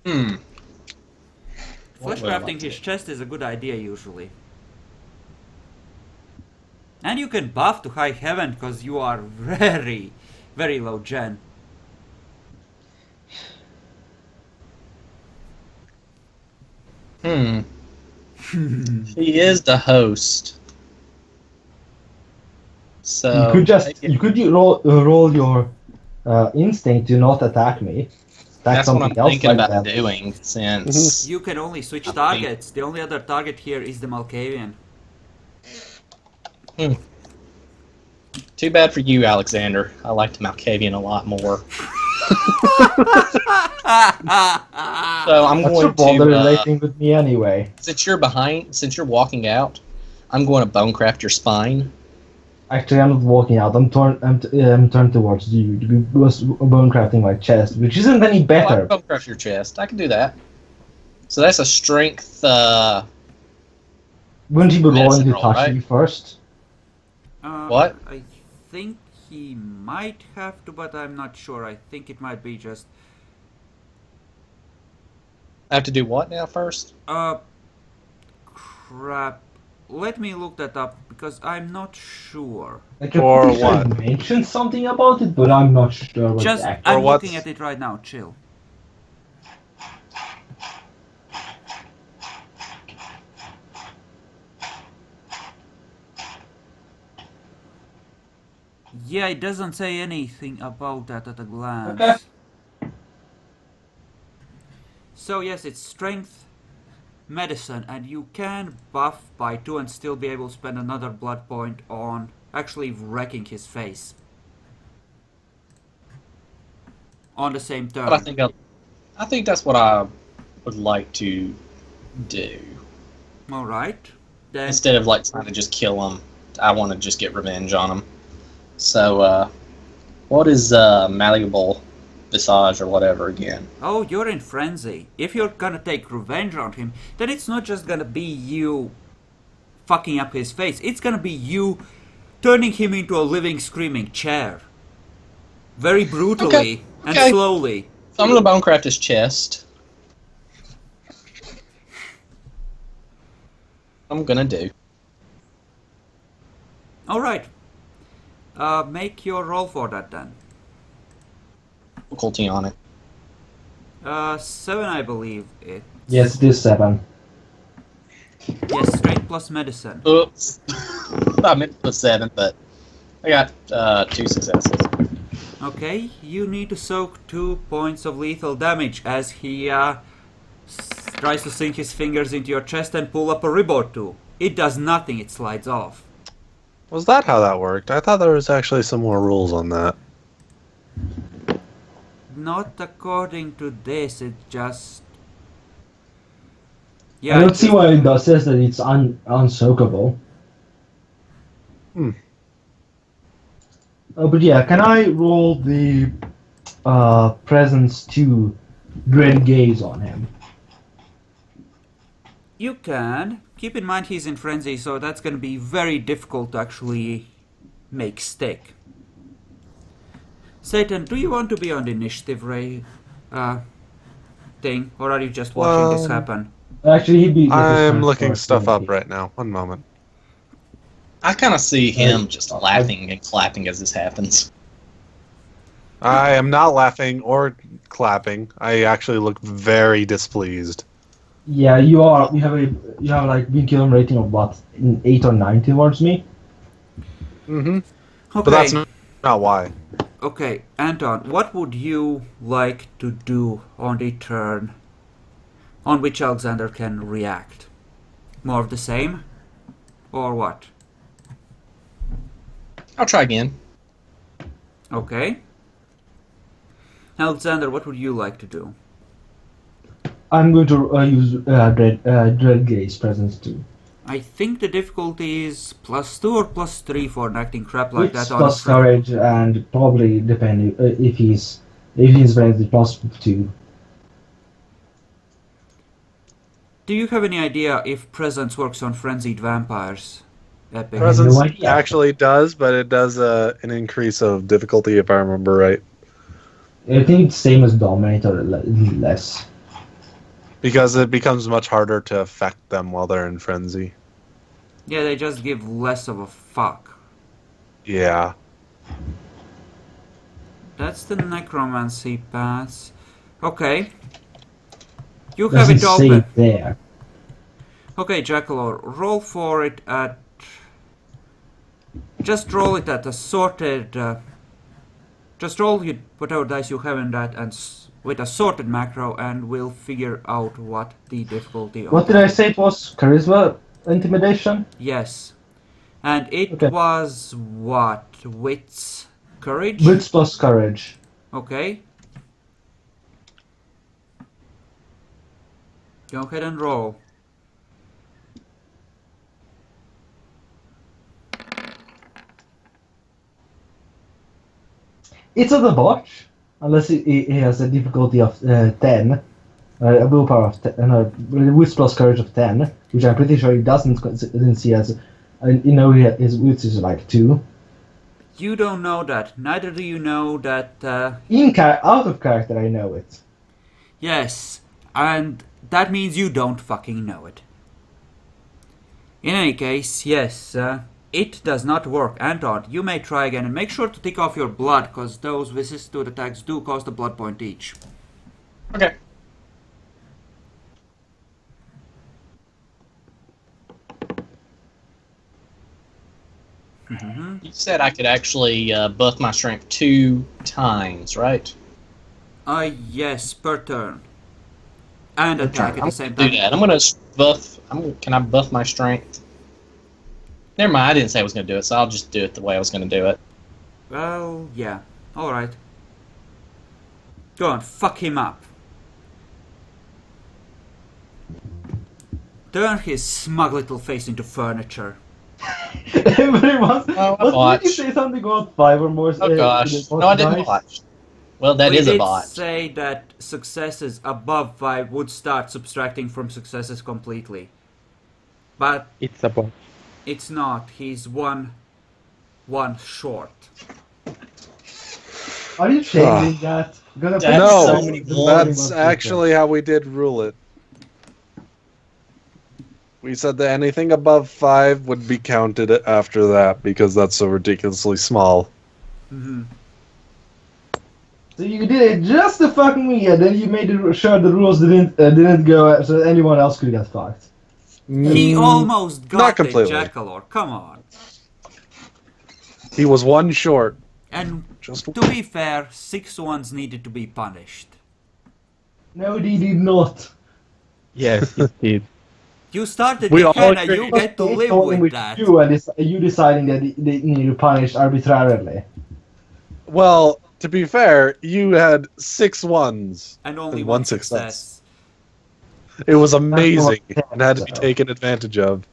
What Flesh would I crafting like to his do? chest is a good idea usually. And you can buff to high heaven because you are very, very low gen. He is the host. So You could roll your instinct to not attack me. that's what I'm something else thinking like about that. doing since You can only switch I think- targets. The only other target here is the Malkavian. Too bad for you, Alexander. I liked Malkavian a lot more. So I'm What's your going bother to relating with me anyway? since you're walking out, I'm going to bonecraft your spine. Actually, I'm not walking out. I'm turned towards you. You was bone crafting my chest, which isn't any Oh, I better. can bonecraft your chest. I can do that. So that's a strength. Wouldn't he be rolling medicine to roll, touch right? you first? What? I think he might have to, but I'm not sure. I think it might be just... I have to do what now first? Crap. Let me look that up because I'm not sure. Like, I'm Or pretty sure I what? mentioned something about it, but I'm not sure what Just, exactly. I'm Or looking what's- at it right now. Chill. Yeah, it doesn't say anything about that at a glance. Okay. So yes, it's strength, medicine, and you can buff by 2 and still be able to spend another blood point on actually wrecking his face. On the same turn. But I think that's what I would like to do. Alright. Then Instead of like trying to just kill him, I want to just get revenge on him. So, what is malleable visage or whatever again? oh, you're in frenzy. If you're gonna take revenge on him, then it's not just gonna be you fucking up his face. It's gonna be you turning him into a living, screaming chair. Very brutally and Okay. slowly. So I'm gonna bonecraft his chest. I'm gonna do. Alright. Make your roll for that then. Difficulty on it. 7, I believe it. Yes, it is 7. Yes, strength plus medicine. Oops. I meant to put 7, but I got 2 successes. Okay, you need to soak 2 points of lethal damage as he tries to sink his fingers into your chest and pull up a rib or two. It does nothing, it slides off. Was that how that worked? I thought there was actually some more rules on that. Not according to this, it just... I Yeah, don't see why it does says that it's unsoakable. Hmm. Oh, but yeah, can I roll the presence to dread gaze on him? you can. Keep in mind he's in frenzy, so that's gonna be very difficult to actually make stick. Satan, do you want to be on the initiative thing, or are you just watching this Well, happen? Actually, he'd be. I'm looking stuff up right now. One moment. I kind of see him just laughing and clapping as this happens. I am not laughing or clapping. I actually look very displeased. Yeah, you are. You have like been killing rating of what, 8 or 9 towards me. Mm-hmm. Okay. But that's not why. Okay, Anton, what would you like to do on the turn on which Alexander can react? More of the same? Or what? I'll try again. Okay. Alexander, what would you like to do? I'm going to use dread gaze presence too. I think the difficulty is +2 or +3 for enacting crap like It's that on plus a friend. courage and probably depending if he's frenzy +2. Do you have any idea if presence works on frenzied vampires? Epic. Presence no idea. actually does, but it does an increase of difficulty if I remember right. I think it's same as dominate or less. Because it becomes much harder to affect them while they're in frenzy. Yeah, they just give less of a fuck. Yeah. That's the necromancy pass. Okay. You have Doesn't it say open. it there. Okay, Jackalor, roll for it at... Just roll it at a sorted... just roll whatever dice you have in that and with a sorted macro, and we'll figure out what the difficulty What of did I say it was? Charisma intimidation? Yes. And it Okay. was what? Wits? Courage? Wits plus courage. Okay. Go ahead and roll. It's a botch, unless he has a difficulty of 10, a willpower of 10, wits plus courage of 10, which I'm pretty sure he didn't see as. His wits is like 2. You don't know that. Neither do you know that... Out of character, I know it. Yes. And that means you don't fucking know it. In any case, yes, it does not work. Anton, you may try again and make sure to tick off your blood, because those vicissitude attacks do cost a blood point each. Okay. You said I could actually buff my strength 2 times, right? Yes, per turn. And attack at the same Do time. that. I'm gonna buff. Can I buff my strength? Never mind. I didn't say I was gonna do it, so I'll just do it the way I was gonna do it. Well, yeah. Alright. Go on, fuck him up. Turn his smug little face into furniture. Everyone, Oh, I did you watched. say something about 5 or more? Oh gosh. No, I didn't watch. Well, that We is a did bot. say that successes above 5 would start subtracting from successes completely. But It's a bot. it's not. He's one short. Are you changing that? Because That's No, so many that's actually how we did rule it. We said that anything above 5 would be counted after that because that's so ridiculously small. Hmm. So you did it just to fuck me, and then you made sure the rules didn't go so anyone else could get fucked. He almost not got it, completely. Jackalor. Come on. He was 1 short. And Just to be fair, 6 ones needed to be punished. No, they did not. Yes, it did. You started We all Gehenna, agree. you get to It's live only with that. you and you deciding that they need to punish arbitrarily. Well, to be fair, you had 6 ones. And only And one one success. It was amazing That's and had to be so. taken advantage of.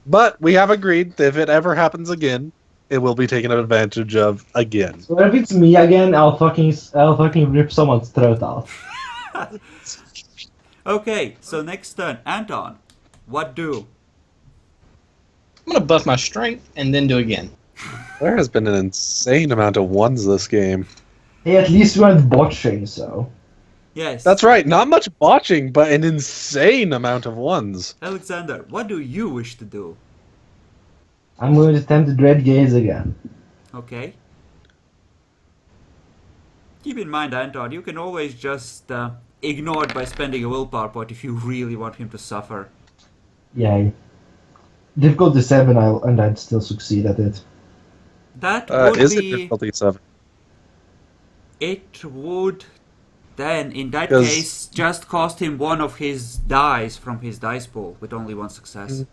But we have agreed that if it ever happens again, it will be taken advantage of again. So if it's me again, I'll fucking rip someone's throat out. Okay, so next turn, Anton. What do? I'm gonna buff my strength and then do again. There has been an insane amount of 1s this game. Hey, at least we weren't botching, so. Yes. That's right, not much botching, but an insane amount of 1s. Alexander, what do you wish to do? I'm going to attempt the Dread Gaze again. Okay. Keep in mind, Anton, you can always just ignore it by spending a willpower point if you really want him to suffer. Yay. Difficulty 7, and I'd still succeed at it. That would Is it be... difficulty 7? It would then, in that 'Cause- case, just cost him one of his dice from his dice pool with only one success.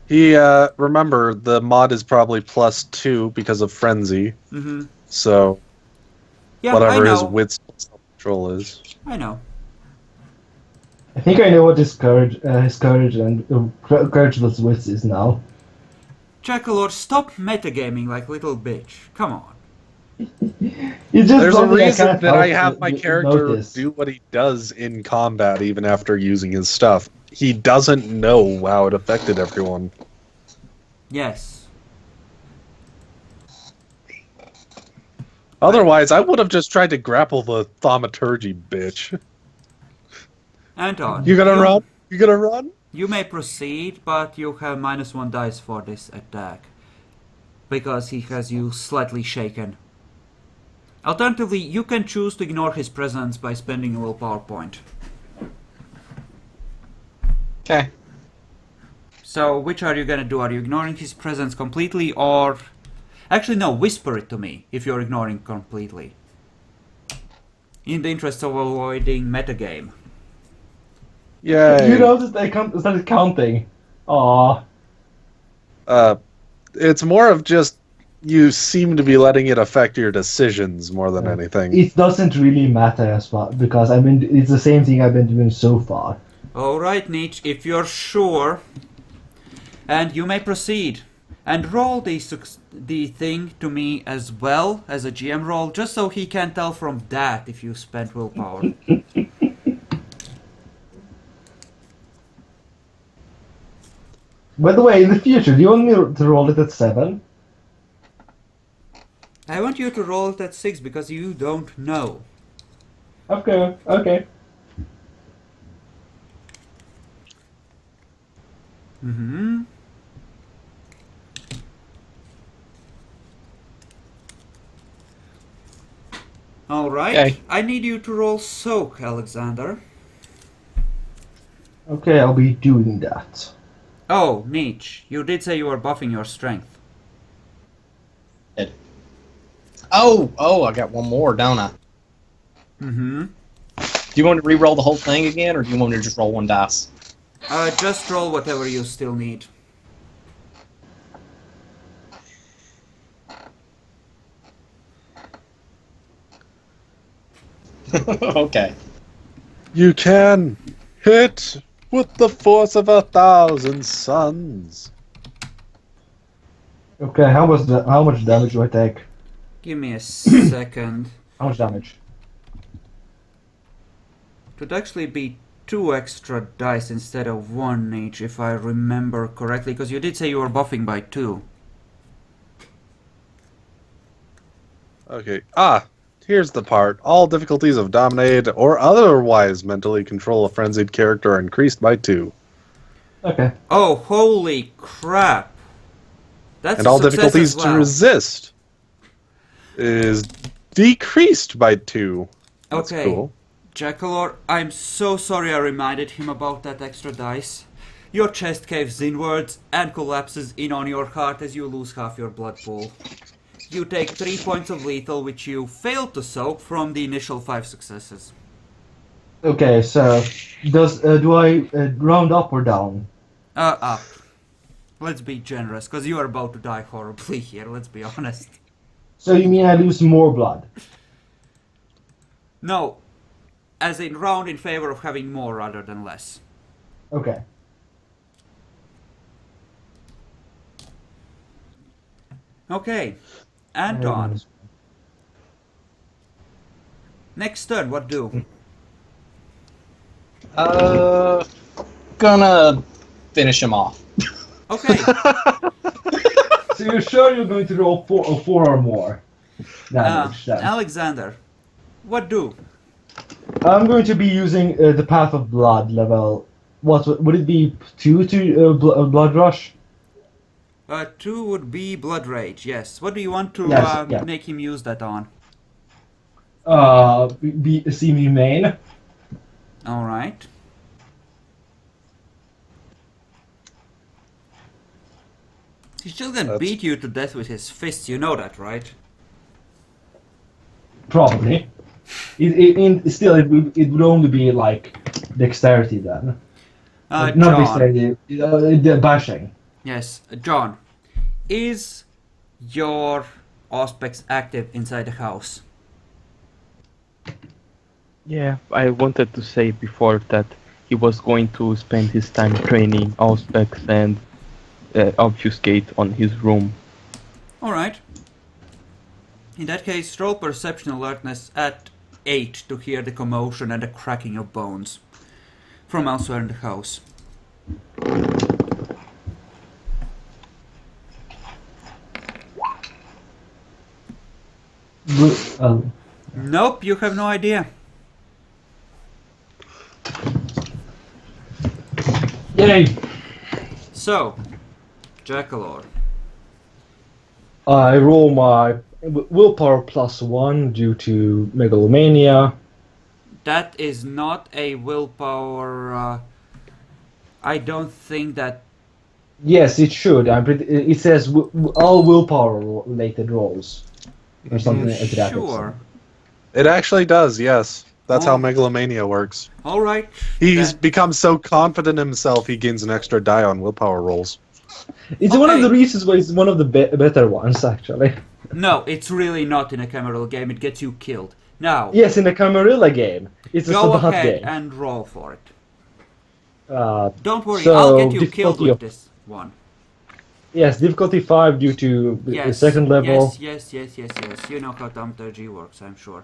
He, remember, the mod is probably +2 because of Frenzy, Mm-hmm. so Yeah, I whatever his know. wits self-control is. I know. I think I know what his courage and courage plus wits is now. Jackalor, stop metagaming like little bitch. Come on. It's just There's a something reason can't that I help have my to character notice. do what he does in combat even after using his stuff. He doesn't know how it affected everyone. Yes. Otherwise, I would have just tried to grapple the thaumaturgy bitch. Anton. You gonna run? You gonna run? You may proceed, but you have -1 dice for this attack. Because he has you slightly shaken. Alternatively, you can choose to ignore his presence by spending a willpower point. Okay. So, which are you gonna do? Are you ignoring his presence completely, or... Actually, no, whisper it to me if you're ignoring completely. In the interest of avoiding metagame. Yay. You noticed I started counting. Aww. It's more of just you seem to be letting it affect your decisions more than anything. It doesn't really matter as well because it's the same thing I've been doing so far. Alright, Nietzsche, if you're sure. And you may proceed. And roll the thing to me as well as a GM roll, just so he can tell from that if you spent willpower. By the way, in the future, do you want me to roll it at 7? I want you to roll it at 6 because you don't know. Okay, okay. Mm-hmm. Alright, Okay. I need you to roll soak, Alexander. Okay, I'll be doing that. Oh, Nietzsche, you did say you were buffing your strength. Oh, I got one more, don't I? Mm-hmm. Do you want to re-roll the whole thing again, or do you want me to just roll one dice? Just roll whatever you still need. Okay. You can hit with the force of 1,000 suns. Okay, how much damage do I take? Give me a second. How much damage? It would actually be 2 extra dice instead of 1 each, if I remember correctly, because you did say you were buffing by 2. Okay. Here's the part. All difficulties of dominate or otherwise mentally control a frenzied character are increased by 2. Okay. Oh, holy crap! That's And a all success difficulties as well. to resist is decreased by 2. That's Okay, cool. Jackalor, I'm so sorry I reminded him about that extra dice. Your chest caves inwards and collapses in on your heart as you lose half your blood pool. You take 3 points of lethal, which you failed to soak from the initial 5 successes. Okay, so do I round up or down? Up. Let's be generous, because you are about to die horribly here, let's be honest. So you mean I lose more blood? No, as in round in favor of having more rather than less. Okay. Okay, Anton. Next turn, what do? Gonna finish him off. Okay, So you're sure you're going to roll four or more damage then? Alexander, what do? I'm going to be using the Path of Blood level. What would it be? 2 to Blood Rush? 2 would be Blood Rage, yes. What do you want to Yes, yeah. make him use that on? Seem humane. Alright. He's still gonna That's- beat you to death with his fists, you know that, right? Probably. Still, it would only be like dexterity then. Not John. dexterity, the bashing. Yes, John. Is your Auspex active inside the house? Yeah, I wanted to say before that he was going to spend his time training Auspex and obfuscate on his room. Alright. In that case, roll perception alertness at 8 to hear the commotion and the cracking of bones from elsewhere in the house. Nope, you have no idea. Yay! So, Jackalor. I roll my willpower +1 due to megalomania. That is not a willpower. I don't think that. Yes, it should. It says all willpower related rolls or something like that. Sure. It actually does, yes. That's Oh. how megalomania works. Alright. He's That- become so confident in himself, he gains an extra die on willpower rolls. It's one of Okay. the reasons why it's one of the better ones, actually. No, it's really not in a Camarilla game. It gets you killed. Now, Yes, in the Camarilla game, it's a go Sabbat ahead game. and roll for it. Uh, Don't worry, So, I'll get you killed difficulty with of- this one. yes, difficulty 5 due to the Yes. second level. Yes. You know how thaumaturgy works, I'm sure.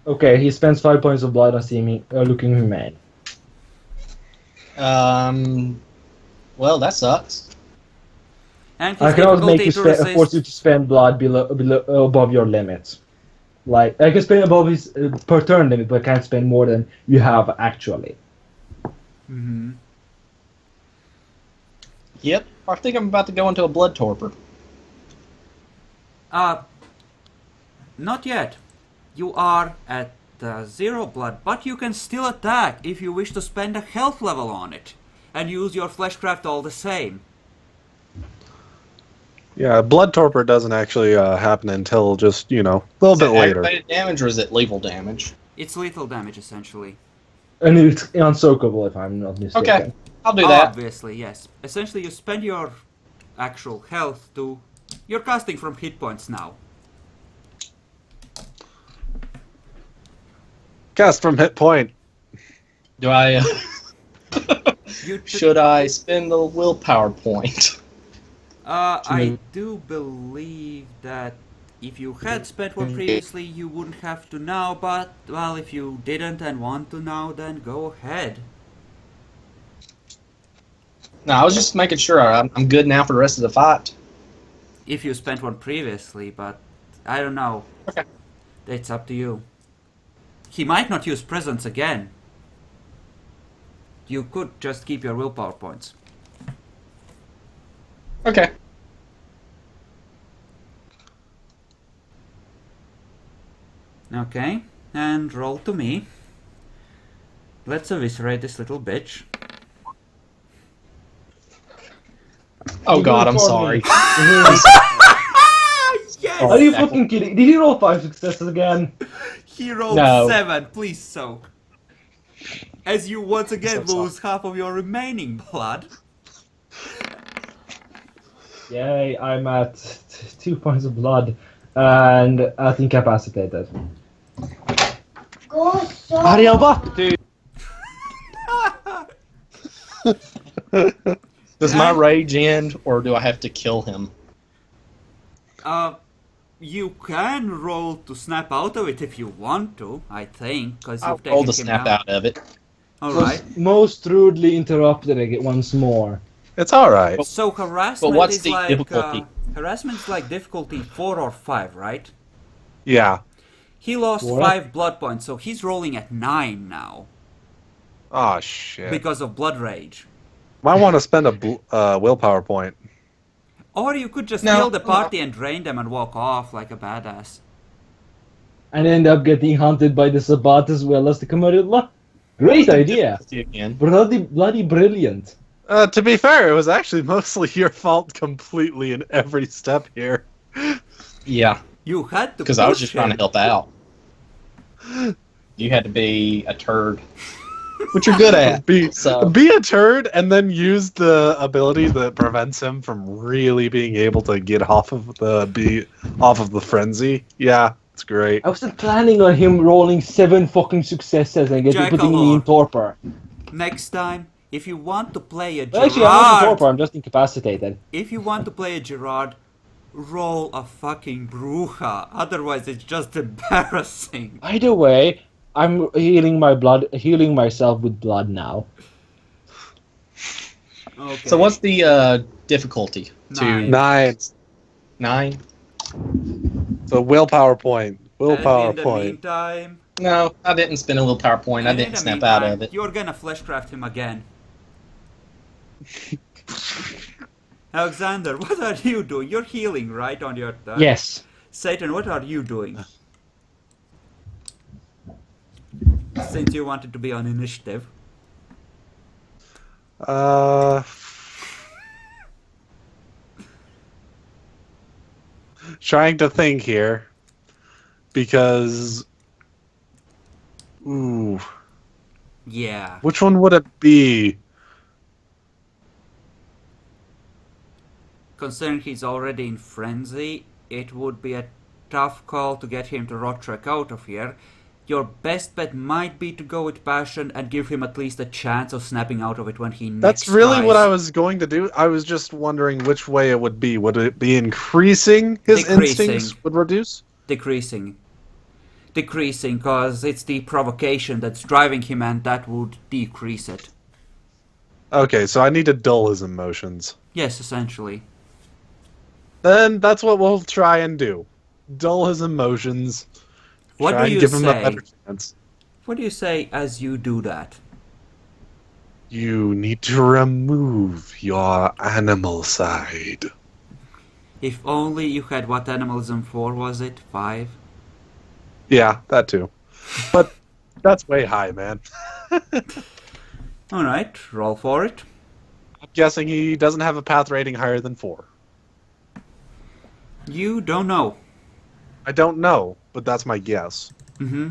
Okay, he spends 5 points of blood on seeming looking humane. Well, that sucks. And his I can also make difficulty you to resist. force you to spend blood below above your limits. Like I can spend above his per turn limit, but I can't spend more than you have actually. Mhm. Yep, I think I'm about to go into a blood torpor. Not yet. You are at 0 blood, but you can still attack if you wish to spend a health level on it. And use your fleshcraft all the same. Yeah, blood torpor doesn't actually happen until just, a little Is bit it later. aggravated damage or is it lethal damage? It's lethal damage, essentially. And it's uncirclable, if I'm not mistaken. Okay, I'll do that. Obviously, yes. Essentially, you spend your actual health to... You're casting from hit points now. Cast from hit point. Do I... You should I spend the willpower point? I do believe that if you had spent one previously, you wouldn't have to now, but, well, if you didn't and want to now, then go ahead. No, I was just making sure I'm good now for the rest of the fight. If you spent one previously, but I don't know. Okay. It's up to you. He might not use presence again. You could just keep your willpower points. Okay. Okay, and roll to me. Let's eviscerate this little bitch. Oh god, I'm sorry. Yes! Are you fucking kidding? Did he roll 5 successes again? He rolled No. 7, please soak. As you once again So lose half of your remaining blood. Yay, I'm at 2 points of blood and at incapacitated. Go so. Hurry up, dude! Does my rage end, or do I have to kill him? You can roll to snap out of it if you want to, I think, because I'll you've roll taken to him snap down. out of it. Alright. Most rudely interrupted again once more. It's alright. So harassment what's is the like difficulty? harassment is like difficulty 4 or 5, right? Yeah. He lost What? 5 blood points, so he's rolling at 9 now Oh, shit. because of blood rage. Might want to spend a willpower point. Or you could just No, kill the no. party and drain them and walk off like a badass. And end up getting hunted by the Sabbat as well as the cammarilla. Great idea! See again. Bloody brilliant. To be fair, it was actually mostly your fault completely in every step here. Yeah, You had to because I was push just trying to him. help out. You had to be a turd, which you're good at. Be So a turd and then use the ability that prevents him from really being able to get off of the frenzy. Yeah, it's great. I wasn't planning on him rolling 7 fucking successes and putting me in torpor. Next time, if you want to play a Well, actually, I'm not in Gerard, torpor, I'm just incapacitated. if you want to play a Gerard, roll a fucking Bruja. Otherwise, it's just embarrassing. Either way, I'm healing myself with blood now. Okay. So what's the difficulty? Nine. 9. 9? So willpower point. Willpower And in the point. meantime, No, I didn't spend a willpower point. I and in didn't the snap out meantime, of it. You're gonna fleshcraft him again. Alexander, what are you doing? You're healing, right, on your turn? Yes. Satan, what are you doing? Since you wanted to be on initiative. Trying to think here. Because... Ooh. Yeah. Which one would it be? Considering he's already in frenzy, it would be a tough call to get him to road trek out of here. Your best bet might be to go with passion and give him at least a chance of snapping out of it when he next That's really what tries. I was going to do. I was just wondering which way it would be. Would it be increasing his Decreasing. instincts would reduce? Decreasing, because it's the provocation that's driving him, and that would decrease it. Okay, so I need to dull his emotions. Yes, essentially. Then that's what we'll try and do. Dull his emotions. What try do and you give him a say? better chance. What do you say as you do that? You need to remove your animal side. If only you had what animalism 4 was it? 5? Yeah, that too. But that's way high, man. Alright, roll for it. I'm guessing he doesn't have a path rating higher than 4. You don't know. I don't know, but that's my guess. Mm-hmm.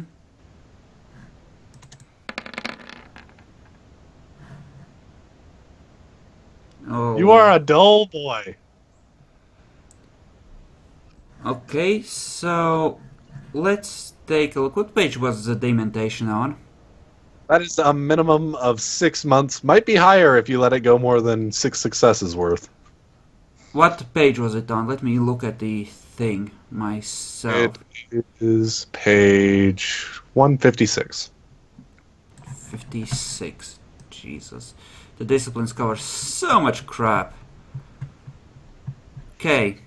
Oh. You are a dull boy. Okay, so let's take a look. What page was the dementation on? That is a minimum of 6 months. Might be higher if you let it go more than 6 successes worth. What page was it on? Let me look at the thing myself. It is page 156. 56. Jesus. The disciplines cover so much crap. Okay.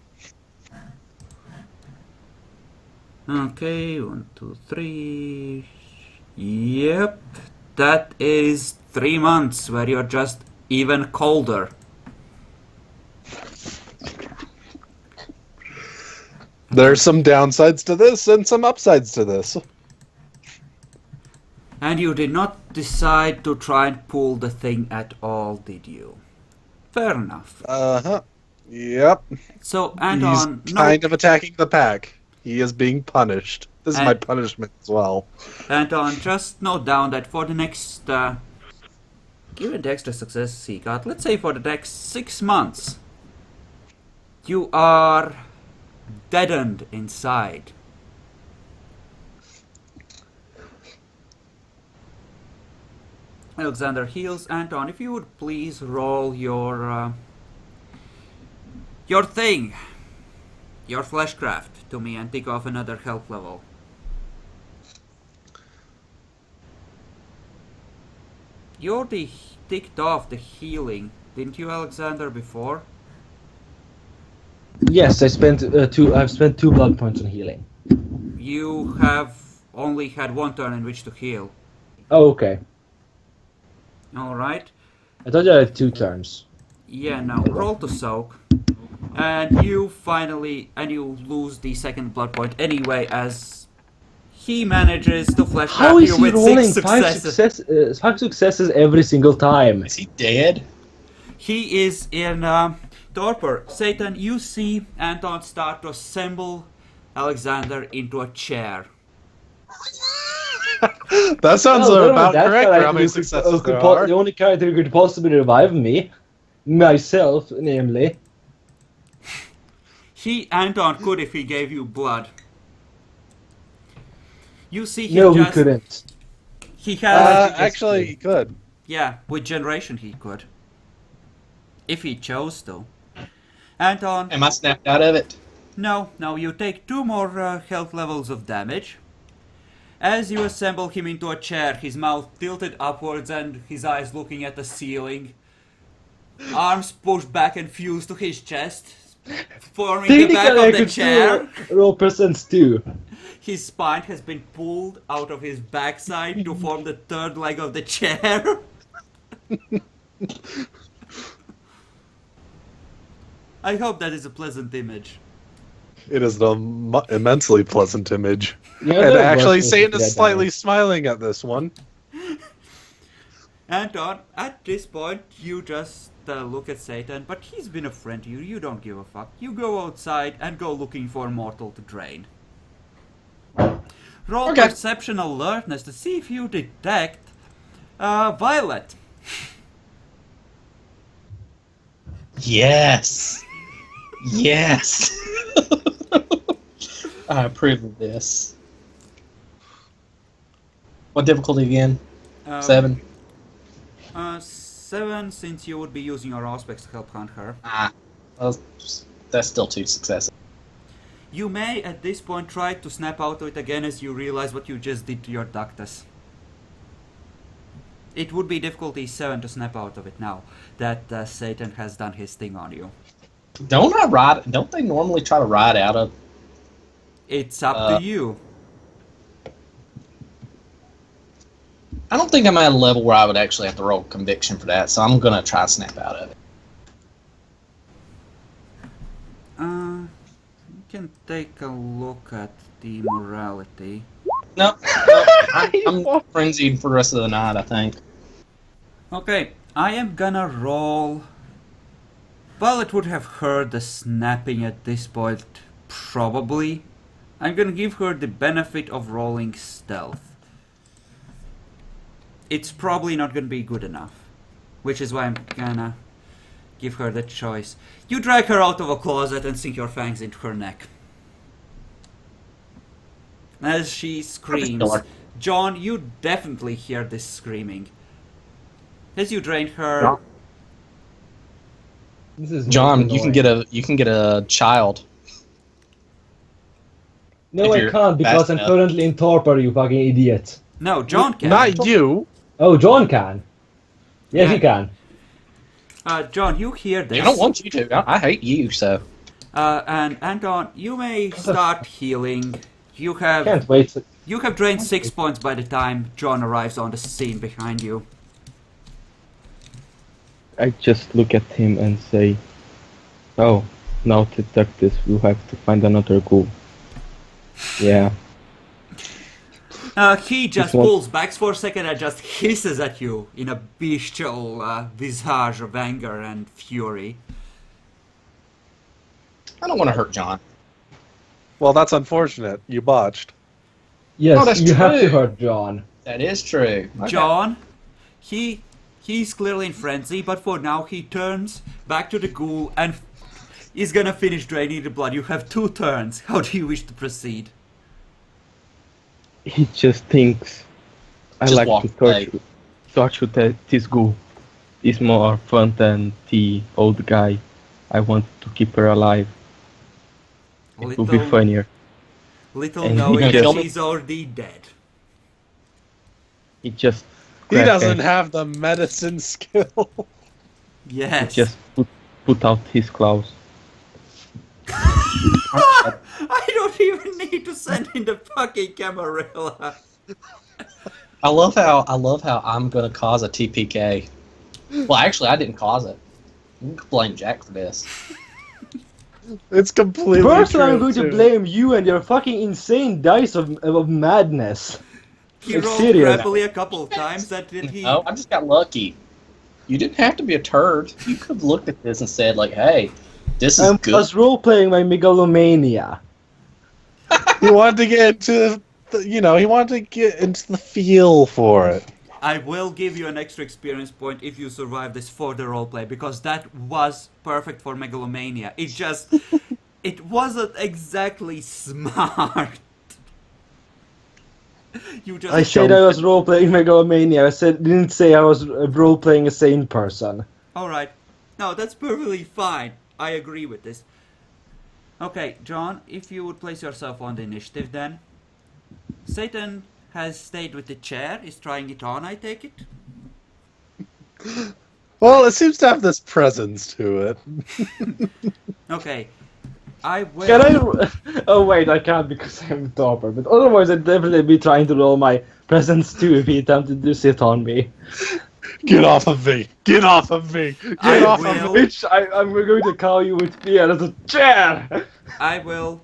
Okay, 1, 2, 3. Yep. That is 3 months where you're just even colder. There's some downsides to this and some upsides to this. And you did not decide to try and pull the thing at all, did you? Fair enough. Uh-huh. Yep. So, He's Anton, kind of attacking the pack. He is being punished. This is my And- punishment as well. Anton, just note down that for the next, given the extra success he got, let's say for the next 6 months, you are deadened inside. Alexander heals. Anton, if you would please roll your thing, your fleshcraft to me and tick off another health level. You already ticked off the healing, didn't you, Alexander, before? Yes, I've spent 2 blood points on healing. You have only had 1 turn in which to heal. Oh, okay. Alright. I thought you had 2 turns. Yeah, no. Roll to soak. And you lose the second blood point anyway as he manages to How flashback is you he with rolling 6 successes. 5 successes every single time? Is he dead? He is in torpor. Satan, you see Anton start to assemble Alexander into a chair. That sounds Well, about that correct for character how many could- successes could there po- are. The only character who could possibly revive me, myself, namely. Anton could if he gave you blood. You see he No, he just... couldn't. He has... Actually, he could. Yeah, with generation he could. If he chose to. Anton, Am I snapped out of it? no, you take 2 more health levels of damage. As you assemble him into a chair, his mouth tilted upwards and his eyes looking at the ceiling. Arms pushed back and fused to his chest, forming the back Technically, I of the could chair. still roll percents too. His spine has been pulled out of his backside to form the third leg of the chair. I hope that is a pleasant image. It is an immensely pleasant image. Yeah, And that actually, was Satan that is slightly damage. smiling at this one. Anton, at this point, you just look at Satan, but he's been a friend to you. You don't give a fuck. You go outside and go looking for mortal to drain. Roll Okay. perception alertness to see if you detect Violet. Yes. Yes. I approve of this. What difficulty again? 7. 7, since you would be using your aspects to help hunt her. Well, that's still 2 successes. You may, at this point, try to snap out of it again as you realize what you just did to your ductus. It would be difficulty 7 to snap out of it now that Satan has done his thing on you. Don't they normally try to ride out of? It's up to you. I don't think I'm at a level where I would actually have to roll conviction for that, so I'm gonna try to snap out of it. You can take a look at the morality. No, I'm frenzied for the rest of the night, I think. Okay, I am gonna roll. Violet would have heard the snapping at this point, probably. I'm gonna give her the benefit of rolling stealth. It's probably not gonna be good enough, which is why I'm gonna give her the choice. You drag her out of a closet and sink your fangs into her neck. As she screams, John, you definitely hear this screaming. As you drain her, This is John, really you annoying. can get a child. No, if I you're can't because fast I'm enough. currently in torpor, you fucking idiot. no, John can. Not you. Oh, John can. Yes, Yeah. he can. John, you hear this. I don't want you to. I hate you, so. And Anton, you may start healing. You have Can't wait. You have drained 6 points by the time John arrives on the scene behind you. I just look at him and say, "Oh, now to detect this, we'll have to find another ghoul." Yeah. He just This one- pulls back for a second and just hisses at you in a bestial visage of anger and fury. I don't want to hurt John. Well, that's unfortunate. You botched. Yes, Oh, that's you have to true. hurt John. That is true. Okay. John, he's clearly in frenzy, but for now he turns back to the ghoul and is gonna finish draining the blood. You have 2 turns. How do you wish to proceed? He just thinks I Just like walk to away. torture this ghoul. It's more fun than the old guy. I want to keep her alive. It will be funnier. Little And knowing he that just- she's already dead. He just He crack doesn't and have the medicine skill. Yes. just put out his claws. I don't even need to send in the fucking Camarilla. I love how I'm gonna cause a TPK. Well, actually, I didn't cause it. You can blame Jack for this. It's completely First, true, I'm going to too. blame you and your fucking insane dice of madness. He Like, rolled serious. crappily a couple of times. That did he? No, I just got lucky. You didn't have to be a turd. You could have looked at this and said, like, "Hey, this is I good." was role-playing my megalomania. He wanted to get into, he wanted to get into the feel for it. I will give you an extra experience point if you survive this for the roleplay, because that was perfect for megalomania. It wasn't exactly smart. You just I said I was role-playing megalomania. Didn't say I was role-playing a sane person. Alright. No, that's perfectly fine. I agree with this. Okay, John, if you would place yourself on the initiative then. Satan has stayed with the chair, is trying it on, I take it? Well, it seems to have this presence to it. Okay. I will... Can I? Oh wait, I can't because I'm torpor. But otherwise, I'd definitely be trying to roll my presence too if he attempted to sit on me. Get off of me! Get off of me! Get I off will. of me! Bitch, I'm going to call you with fear as a chair. I will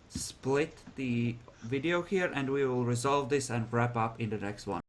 split the video here and we will resolve this and wrap up in the next one.